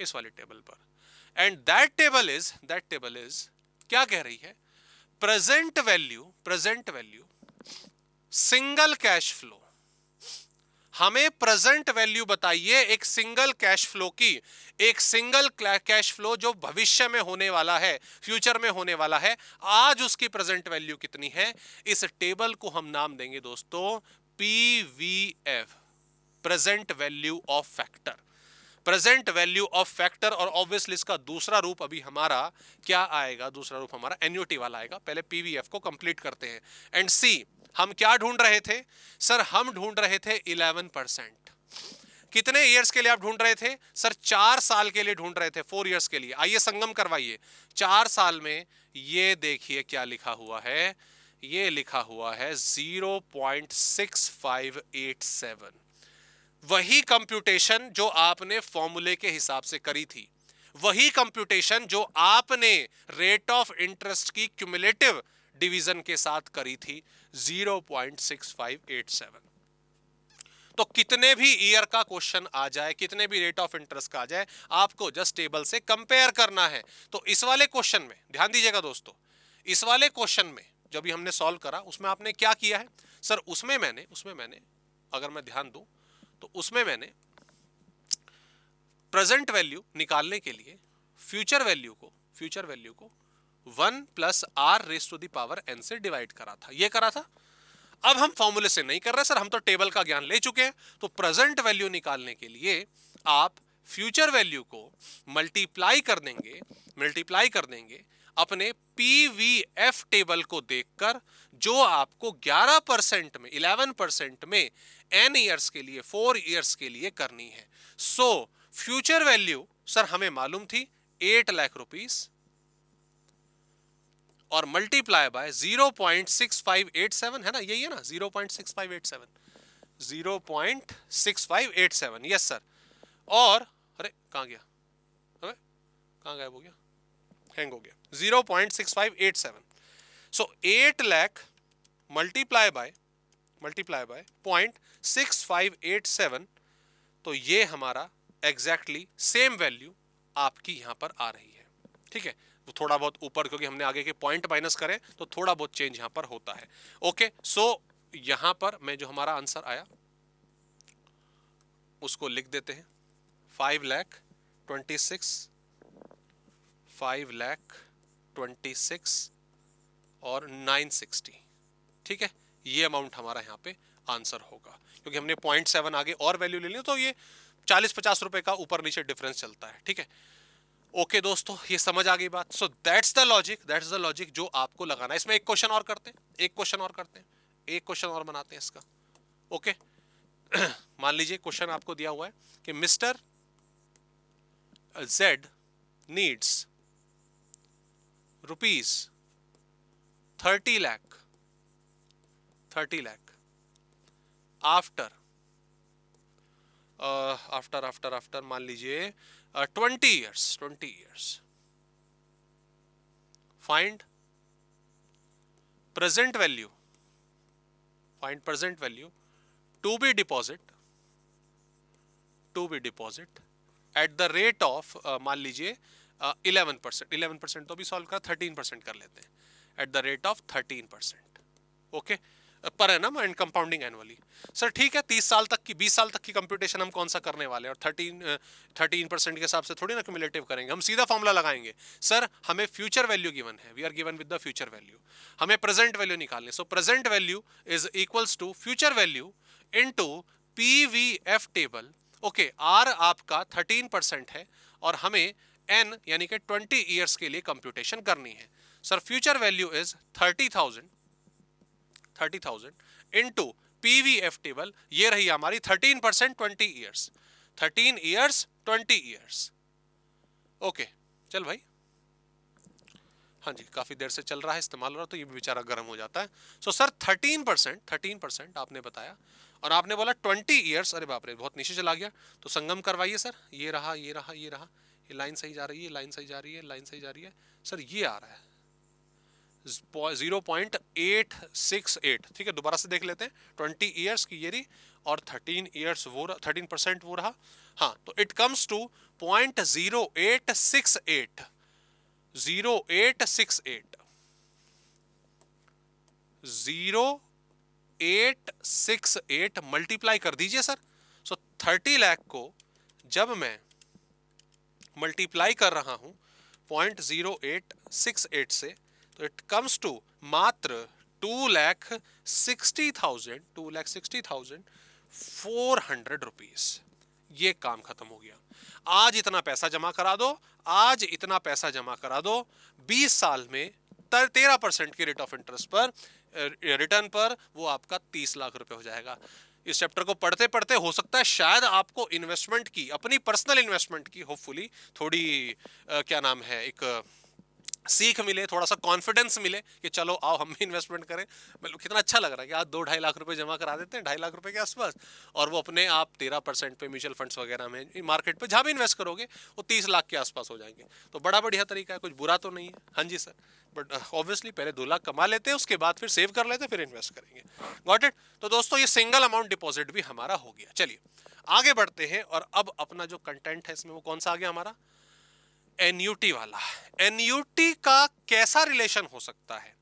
इस वाली टेबल पर। एंड दैट टेबल इज क्या कह रही है, present value single cash flow. हमें प्रेजेंट वैल्यू बताइए एक सिंगल कैश फ्लो की, एक सिंगल कैश फ्लो जो भविष्य में होने वाला है, फ्यूचर में होने वाला है, आज उसकी प्रेजेंट वैल्यू कितनी है। इस टेबल को हम नाम देंगे दोस्तों PVF, present value of factor, present value of factor. और ऑब्वियसली इसका दूसरा रूप अभी हमारा क्या आएगा, दूसरा रूप हमारा एन्युटी वाला आएगा। पहले PVF को कंप्लीट करते हैं। एंड सी, हम क्या ढूंढ रहे थे सर, हम ढूंढ रहे थे 11%। कितने ईयर्स के लिए आप ढूंढ रहे थे सर, 4 साल के लिए ढूंढ रहे थे, 4 ईयर्स के लिए। आइए संगम करवाइए, 4 साल में ये देखिए क्या लिखा हुआ है, ये लिखा हुआ है 0.6587। वही कंप्यूटेशन जो आपने फॉर्मूले के हिसाब से करी थी, वही कंप्यूटेशन जो आपने रेट ऑफ इंटरेस्ट की क्यूमुलेटिव डिवीजन के साथ करी थी, 0.6587। तो कितने भी ईयर का क्वेश्चन आ जाए, कितने भी रेट ऑफ इंटरेस्ट का आ जाए, आपको जस्ट टेबल से कंपेयर करना है। तो इस वाले क्वेश्चन में ध्यान दीजिएगा दोस्तों, इस वाले क्वेश्चन में जो भी हमने सॉल्व करा, उसमें आपने क्या किया है सर, उसमें मैंने अगर मैं ध्यान दूं तो उसमें मैंने प्रेजेंट वैल्यू निकालने के लिए फ्यूचर वैल्यू को 1 + r⁴n से डिवाइड करा था, ये करा था। अब हम फॉर्मूले से नहीं कर रहे सर, हम तो टेबल का ज्ञान ले चुके हैं। तो प्रेजेंट वैल्यू निकालने के लिए आप फ्यूचर वैल्यू को मल्टीप्लाई कर देंगे अपने PVF टेबल को देखकर, जो आपको 11% में n ईयर्स के लिए, 4 ईयर्स के लिए करनी है। सो फ्यूचर वैल्यू सर हमें मालूम थी 8 लाख रुपीस, और मल्टीप्लाई बाय 0.6587, है ना, यही है ना 0.6587, यस सर। और अरे कहां गया, अरे कहां गायब हो गया, हैंग हो गया, 0.6587। सो 8 लाख मल्टीप्लाई बाय 0.6587, तो ये हमारा एग्जैक्टली सेम वैल्यू आपकी यहां पर आ रही है, ठीक है। वो थोड़ा बहुत ऊपर, क्योंकि हमने आगे के पॉइंट माइनस करे तो थोड़ा बहुत चेंज यहां पर होता है। ओके, सो यहां पर मैं जो हमारा आंसर आया उसको लिख देते हैं, 5,26,5,26 और 960, ठीक है। ये अमाउंट हमारा यहाँ पे आंसर होगा, क्योंकि हमने 0.7 आगे और वैल्यू ले ली, तो ये 40-50 रुपए का ऊपर नीचे डिफरेंस चलता है, ठीक है। ओके दोस्तों, ये समझ आ गई बात। सो दैट्स द लॉजिक जो आपको लगाना है। इसमें एक क्वेश्चन और करते हैं, एक क्वेश्चन और बनाते हैं इसका। ओके मान लीजिए क्वेश्चन आपको दिया हुआ है कि mister Z needs ₹30 lakh after मान लीजिए 20 years. Find present value to be deposit at the rate of मान लीजिए 11%, तो भी सॉल्व कर 13% कर लेते हैं, at the rate of 13%, okay, per annum and compounding annually. Sir ठीक है, 20 साल तक की कंप्यूटेशन हम कौन सा करने वाले हैं, और 13% के हिसाब से थोड़ी ना क्यूमुलेटिव करेंगे, हम सीधा फॉर्मूला लगाएंगे। सर हमें फ्यूचर वैल्यू गिवन है, we are given with the future value, हमें प्रेजेंट वैल्यू निकालनी। So present value is equals to future value into PVF table. Okay, R आपका 13% है और हमें N यानी कि 20 ईयर्स के लिए कंप्यूटेशन करनी है। Sir future value is 30,000 into PVF table ये रही हमारी 13% 20 ईयर्स, 13 ईयर्स 20 ईयर्स। ओके चल भाई, हाँ जी काफी देर से चल रहा है, इस्तेमाल हो रहा, तो ये भी बेचारा गर्म हो जाता है। सो सर 13% आपने बताया और आपने बोला 20 ईयर्स, अरे बाप रे बहुत नीचे चला गया, तो संगम करवाइए सर, ये रहा ये रहा ये रहा, ये लाइन सही जा रही है, लाइन सही जा रही है, लाइन सही जा रही है सर, ये आ रहा है 0.868। ठीक है दोबारा से देख लेते हैं, 20 ईयर्स की ये रही और 13 ईयर्स वो 13% वो रहा, हाँ तो इट कम्स टू 0.0868, 0868 0868 मल्टीप्लाई कर दीजिए सर। सो 30 लाख को जब मैं मल्टीप्लाई कर रहा हूं 0.0868 से, तो इट कम्स टू मात्र 2,60,400 रुपीज। ये काम खत्म हो गया। आज इतना पैसा जमा करा दो, आज इतना पैसा जमा करा दो, 20 साल में 13% की रेट ऑफ इंटरेस्ट पर रिटर्न पर वो आपका 30 लाख रुपए हो जाएगा। इस चैप्टर को पढ़ते पढ़ते हो सकता है शायद आपको इन्वेस्टमेंट की, अपनी पर्सनल इन्वेस्टमेंट की होपफुली थोड़ी क्या नाम है, एक सीख मिले, थोड़ा सा कॉन्फिडेंस मिले कि चलो आओ हम भी इन्वेस्टमेंट करें। मतलब कितना अच्छा लग रहा है कि आज 2-2.5 लाख रुपए जमा करा देते हैं, 2.5 लाख रुपए के आसपास, और वो अपने आप 13% पे म्यूचुअल फंड्स वगैरह में मार्केट पे जहां भी इन्वेस्ट करोगे वो 30 लाख के आसपास हो जाएंगे। तो बड़ा बढ़िया तरीका है, कुछ बुरा तो नहीं है। हाँ जी सर, बट ऑब्वियसली पहले 2 लाख कमा लेते हैं, उसके बाद फिर सेव कर लेते हैं, फिर इन्वेस्ट करेंगे। Got it. तो दोस्तों ये सिंगल अमाउंट डिपॉजिट भी हमारा हो गया। चलिए आगे बढ़ते हैं, और अब अपना जो कंटेंट है इसमें वो कौन सा आ गया हमारा, एन्यूटी वाला। एन्यूटी का कैसा रिलेशन हो सकता है?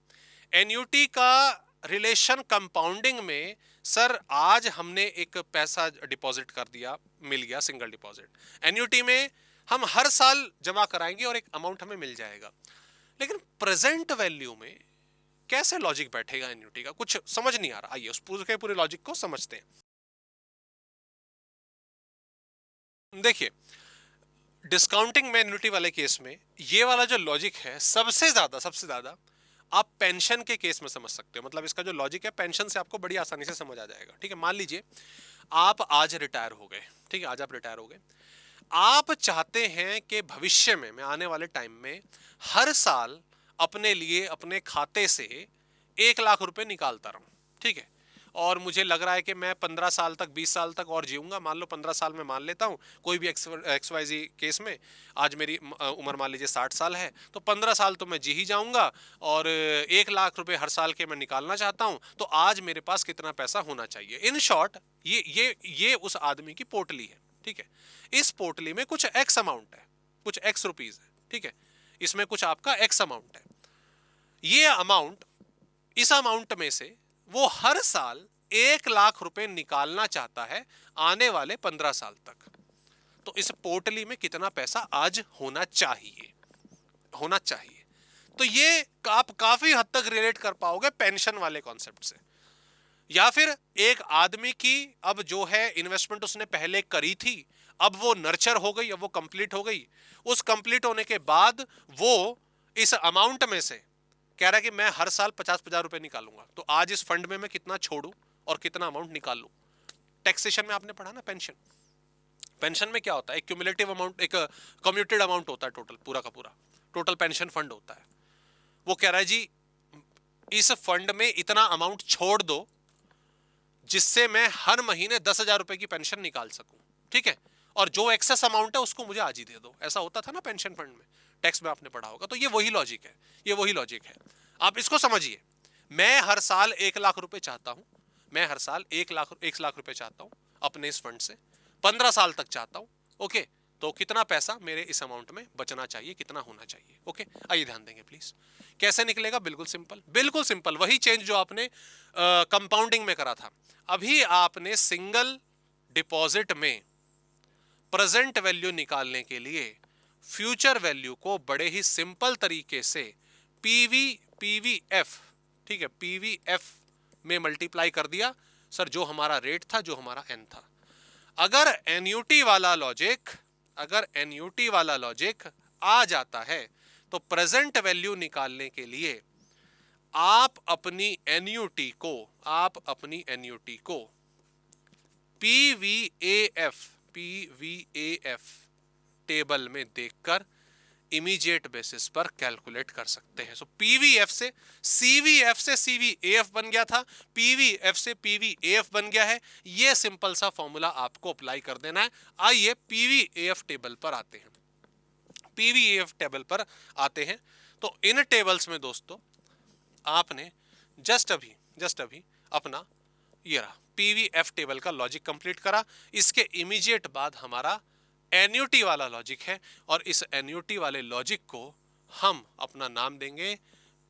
एन्यूटी का रिलेशन कंपाउंडिंग में, सर आज हमने एक पैसा डिपॉजिट कर दिया, मिल गया सिंगल डिपॉजिट। एन्यूटी में हम हर साल जमा कराएंगे और एक अमाउंट हमें मिल जाएगा, लेकिन प्रेजेंट वैल्यू में कैसे लॉजिक बैठेगा एन्यूटी का, कुछ समझ नहीं आ रहा। आइए उस पूरे लॉजिक को समझते हैं। देखिए डिस्काउंटिंग में एन्युटी वाले केस में ये वाला जो लॉजिक है सबसे ज्यादा आप पेंशन के केस में समझ सकते हो। मतलब इसका जो लॉजिक है पेंशन से आपको बड़ी आसानी से समझ आ जाएगा। ठीक है, मान लीजिए आप आज रिटायर हो गए। ठीक है, आज आप रिटायर हो गए, आप चाहते हैं कि भविष्य में, मैं आने वाले टाइम में हर साल अपने लिए अपने खाते से 1 लाख रुपए निकालता रहूं। ठीक है, और मुझे लग रहा है कि मैं 15 साल तक 20 साल तक और जीऊंगा, मान लो 15 साल में मान लेता हूं, कोई भी XYZ केस में आज मेरी उम्र मान लीजिए 60 साल है, तो 15 साल तो मैं जी ही जाऊंगा, और 1 लाख रुपए हर साल के मैं निकालना चाहता हूं, तो आज मेरे पास कितना पैसा होना चाहिए। इन शॉर्ट ये उस आदमी की पोटली है। ठीक है, इस पोटली में कुछ एक्स अमाउंट है, कुछ एक्स रुपीज है। ठीक है, इसमें कुछ आपका एक्स अमाउंट है। ये अमाउंट, इस अमाउंट में से वो हर साल 1 लाख रुपए निकालना चाहता है आने वाले 15 साल तक। तो इस पोटली में कितना पैसा आज होना चाहिए, होना चाहिए। तो ये आप काफी हद तक रिलेट कर पाओगे पेंशन वाले कॉन्सेप्ट से। या फिर एक आदमी की अब जो है इन्वेस्टमेंट उसने पहले करी थी, अब वो नर्चर हो गई, अब वो कंप्लीट हो गई। उस कंप्लीट होने के बाद वो इस अमाउंट में से कह रहा है कि मैं हर साल 50-50 रुपए निकालूंगा, तो आज इस फंड में मैं कितना छोड़ूं और कितना अमाउंट निकाल लूं। टैक्सेशन में आपने पढ़ा ना पेंशन, पेंशन में क्या होता है, एक क्यूमुलेटिव अमाउंट, एक कम्यूटेड अमाउंट होता है, टोटल पूरा का पूरा टोटल पेंशन फंड होता है। वो कह रहा है जी इस फंड में इतना अमाउंट छोड़ दो जिससे मैं हर महीने 10,000 रुपए की पेंशन निकाल सकूं। ठीक है, और जो एक्सेस अमाउंट है उसको मुझे आज ही दे दो। ऐसा होता था ना पेंशन फंड में, टैक्स में आपने पढ़ा होगा। तो ये वही लॉजिक है, ये वही लॉजिक है। आप इसको समझिए, मैं हर साल 1 लाख रुपए चाहता हूं, मैं हर साल 1 लाख रुपए चाहता हूं अपने इस फंड से, 15 साल तक चाहता हूं। ओके, तो कितना पैसा मेरे इस अमाउंट में बचना चाहिए, कितना होना चाहिए। ओके, आइए ध्यान देंगे प्लीज। कैसे निकलेगा, बिल्कुल सिंपल, बिल्कुल सिंपल, वही चेंज जो आपने कंपाउंडिंग में करा था। अभी आपने सिंगल डिपॉजिट में प्रेजेंट वैल्यू निकालने के लिए फ्यूचर वैल्यू को बड़े ही सिंपल तरीके से पीवीएफ, ठीक है, पीवीएफ में मल्टीप्लाई कर दिया सर, जो हमारा रेट था, जो हमारा एन था। अगर एन्यूटी वाला लॉजिक, अगर एन्यूटी वाला लॉजिक आ जाता है तो प्रेजेंट वैल्यू निकालने के लिए आप अपनी एन्युटी को पीवीएएफ टेबल में देखकर इमीडिएट बेसिस पर कैलकुलेट कर सकते हैं। सो पीवीएफ से सीवीएफ से सीवीएएफ बन गया था, पीवीएफ से पीवीएएफ बन गया है। ये सिंपल सा फॉर्मूला आपको अप्लाई कर देना है। आइए पीवीएएफ टेबल पर आते हैं। पीवीएएफ टेबल पर आते हैं तो इन टेबल्स में दोस्तों आपने जस्ट अभी अपना ये रहा पीवीएफ टेबल का लॉजिक कंप्लीट करा। इसके इमीडिएट बाद हमारा एन्युटी वाला लॉजिक है और इस एन्युटी वाले लॉजिक को हम अपना नाम देंगे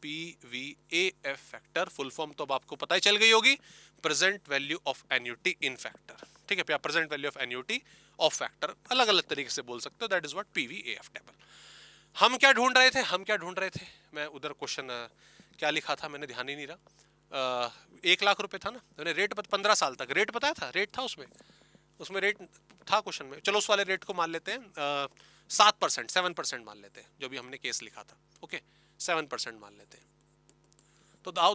पीवीएएफ फैक्टर। फुल फॉर्म तो अब आपको पता ही चल गई होगी, present value of annuity in factor. ठीक है, present value of annuity of factor अलग अलग तरीके से बोल सकते हो। That is what PVAF table. हम क्या ढूंढ रहे थे, मैं उधर क्वेश्चन क्या लिखा था मैंने ध्यान ही नहीं रहा। 1 लाख रुपए था ना, मैंने रेट 15 साल तक रेट बताया था, रेट था उसमें रेट था क्वेश्चन में। चलो उस वाले रेट को मान लेते हैं 7%, 7% मान लेते हैं, जो भी हमने केस लिखा था। ओके 7% मान लेते हैं। तो आओ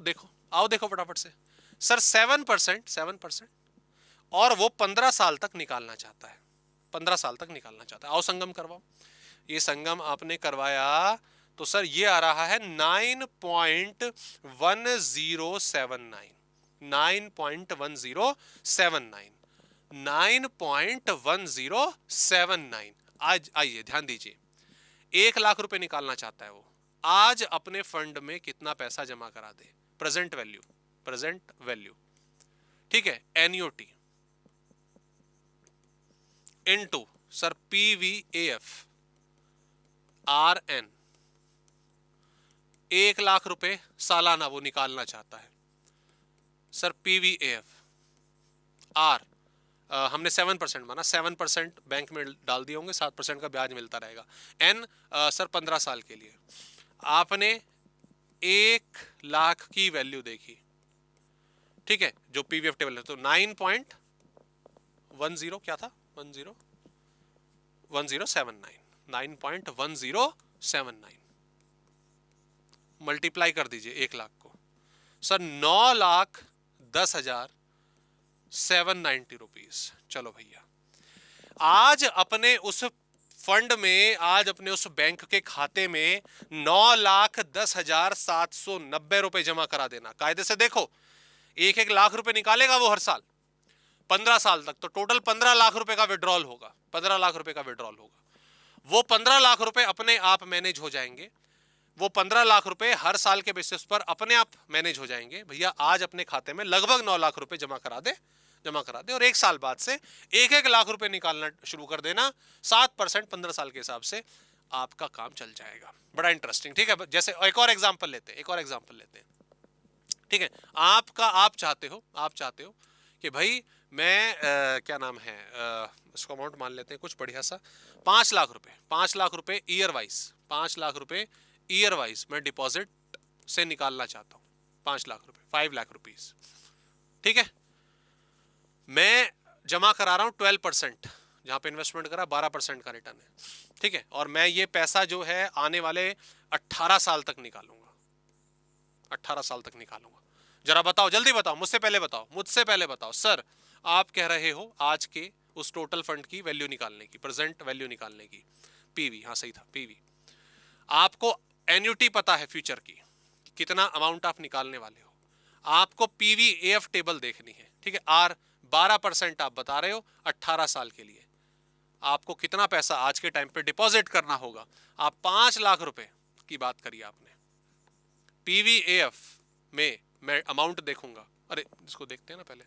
देखो फटाफट से। सर 7% और वो 15 साल तक निकालना चाहता है, 15 साल तक निकालना चाहता है। आओ संगम करवाओ। ये संगम आपने करवाया तो सर ये आ रहा है 9.1079, 9.1079, 9.1079। आज आइए ध्यान दीजिए, 1 लाख रुपए निकालना चाहता है वो। आज अपने फंड में कितना पैसा जमा करा दे, प्रेजेंट वैल्यू। ठीक है, annuity into sir PVAF RN, 1 lakh रुपए सालाना वो निकालना चाहता है। सर पीवीएएफ आर हमने 7% माना, 7% बैंक में डाल दिए होंगे, 7% का ब्याज मिलता रहेगा। एन सर 15 साल के लिए आपने 1 लाख की वैल्यू देखी। ठीक है, जो पीवीएफ टेबल है तो 9.10 क्या था, 1079, 9.1079 मल्टीप्लाई कर दीजिए 1 लाख को। Sir 9,10,790 rupees. चलो भैया, आज अपने उस फंड में, आज अपने उस बैंक के खाते में 9,10,790 रुपए जमा करा देना। कायदे से देखो, 1-1 लाख रुपए निकालेगा वो हर साल 15 साल तक, तो टोटल 15 लाख रुपए का विड्रॉल होगा, 15 लाख रुपए का विड्रॉल होगा। वो 15 लाख रुपए अपने आप मैनेज हो जाएंगे। वो 15 लाख रुपए हर साल के बेसिस पर अपने आप मैनेज हो जाएंगे। भैया आज अपने खाते में लगभग 9 लाख रुपए जमा करा दे और 1 साल बाद से 1-1 लाख रुपए निकालना शुरू कर देना। 7% 15 साल के हिसाब से आपका काम चल जाएगा। बड़ा इंटरेस्टिंग। ठीक है, जैसे एक और एग्जांपल लेते हैं। ठीक है, आप चाहते हो कि भाई मैं क्या नाम है, इसको अमाउंट मान लेते हैं कुछ बढ़िया सा, 5 लाख रुपए ईयर वाइज मैं डिपॉजिट से निकालना चाहता हूं। 5 लाख रुपए, 5 लाख रुपीज। ठीक है, मैं जमा करा रहा हूं 12%, जहां पे इन्वेस्टमेंट करा 12% का रिटर्न है। ठीक है, और मैं ये पैसा जो है आने वाले 18 साल तक निकालूंगा। 18 साल तक निकालूंगा। जरा बताओ, जल्दी बताओ, मुझसे पहले बताओ सर, आप कह रहे हो आज के उस टोटल फंड की वैल्यू निकालने की, प्रेजेंट वैल्यू निकालने की, पीवी, हाँ सही था पीवी। आपको एन्युटी पता है फ्यूचर की, कितना अमाउंट आप निकालने वाले हो। आपको पीवीएएफ टेबल देखनी है। ठीक है, आर 12% आप बता रहे हो 18 साल के लिए। आपको कितना पैसा आज के टाइम पे डिपॉजिट करना होगा। आप 5 लाख रुपए की बात करिए आपने। पीवीएएफ में मैं अमाउंट देखूंगा, अरे इसको देखते हैं ना पहले।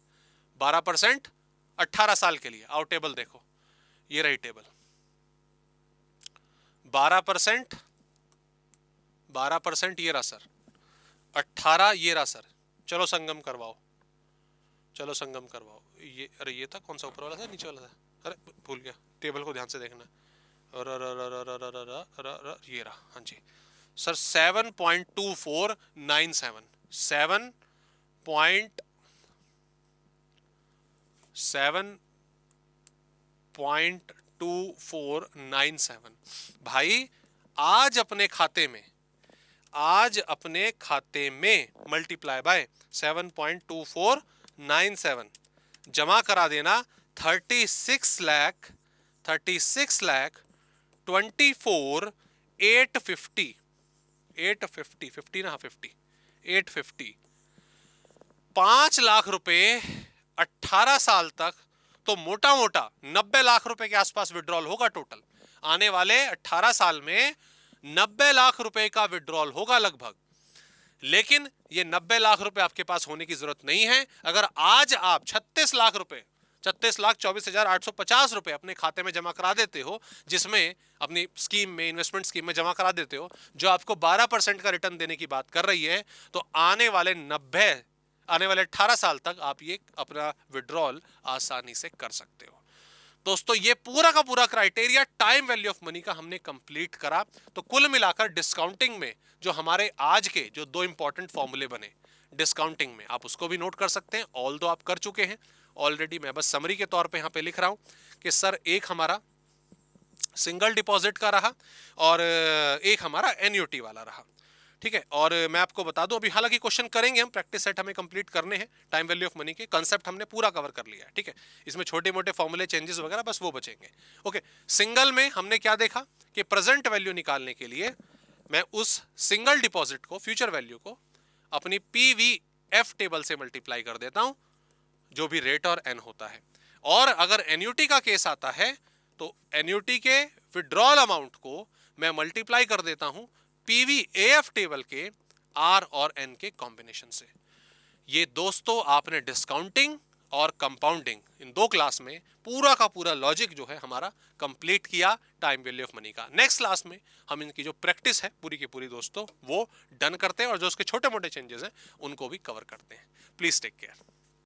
12% 18 साल के लिए, आओ टेबल देखो, ये रही टेबल। 12% ये रहा सर, 18 ये रहा सर। चलो संगम करवाओ। ये, अरे ये था कौन सा, ऊपर वाला था नीचे वाला था, अरे भूल गया। टेबल को ध्यान से देखना। ये रहा, हाँ जी सर, 7.2497, 7.2497। भाई आज अपने खाते में आज अपने खाते में मल्टीप्लाई बाय 7.2497 जमा करा देना 36,24,850 850 ना 50 850 5 लाख रुपए 18 साल तक, तो मोटा मोटा 90 लाख रुपए के आसपास विड्रॉल होगा टोटल। आने वाले 18 साल में 90 लाख रुपए का विड्रॉल होगा लगभग। लेकिन ये 90 लाख रुपए आपके पास होने की जरूरत नहीं है। अगर आज आप 36 लाख रुपए 36,24,850 रुपए अपने खाते में जमा करा देते हो, जिसमें अपनी स्कीम में, इन्वेस्टमेंट स्कीम में जमा करा देते हो, जो आपको 12% का रिटर्न देने की बात कर रही है, तो आने वाले 18 साल तक आप ये अपना विड्रॉल आसानी से कर सकते हो। दोस्तों, ये पूरा का पूरा criteria time value of money का हमने कंप्लीट करा। तो कुल मिलाकर डिस्काउंटिंग में जो हमारे आज के जो 2 इंपॉर्टेंट फॉर्मूले बने डिस्काउंटिंग में, आप उसको भी नोट कर सकते हैं। ऑल दो आप कर चुके हैं ऑलरेडी, मैं बस समरी के तौर पे यहां पे लिख रहा हूं कि सर एक हमारा सिंगल डिपॉजिट का रहा और एक हमारा एन्युटी वाला रहा। ठीक है, और मैं आपको बता दूं, अभी हालांकि क्वेश्चन करेंगे हम, प्रैक्टिस सेट हमें कंप्लीट करने हैं टाइम वैल्यू ऑफ मनी के। कंसेप्ट हमने पूरा कवर कर लिया है। ठीक है, इसमें छोटे मोटे फॉर्मूले चेंजेस वगैरह बस वो बचेंगे। ओके, सिंगल में हमने क्या देखा कि प्रेजेंट वैल्यू निकालने के लिए मैं उस सिंगल डिपॉजिट को, फ्यूचर वैल्यू को, अपनी पीवीएफ टेबल से मल्टीप्लाई कर देता हूं, जो भी रेट और एन होता है। और अगर एन्युटी का केस आता है तो एन्युटी के विड्रॉल अमाउंट को मैं मल्टीप्लाई कर देता हूं पीवीएफ टेबल के आर और एन के कॉम्बिनेशन से। ये दोस्तों आपने डिस्काउंटिंग और कंपाउंडिंग इन 2 क्लास में पूरा का पूरा लॉजिक जो है हमारा कंप्लीट किया टाइम वैल्यू ऑफ मनी का। नेक्स्ट क्लास में हम इनकी जो प्रैक्टिस है पूरी की पूरी दोस्तों वो डन करते हैं और जो उसके छोटे मोटे चेंजेस हैं उनको भी कवर करते हैं। Please take care.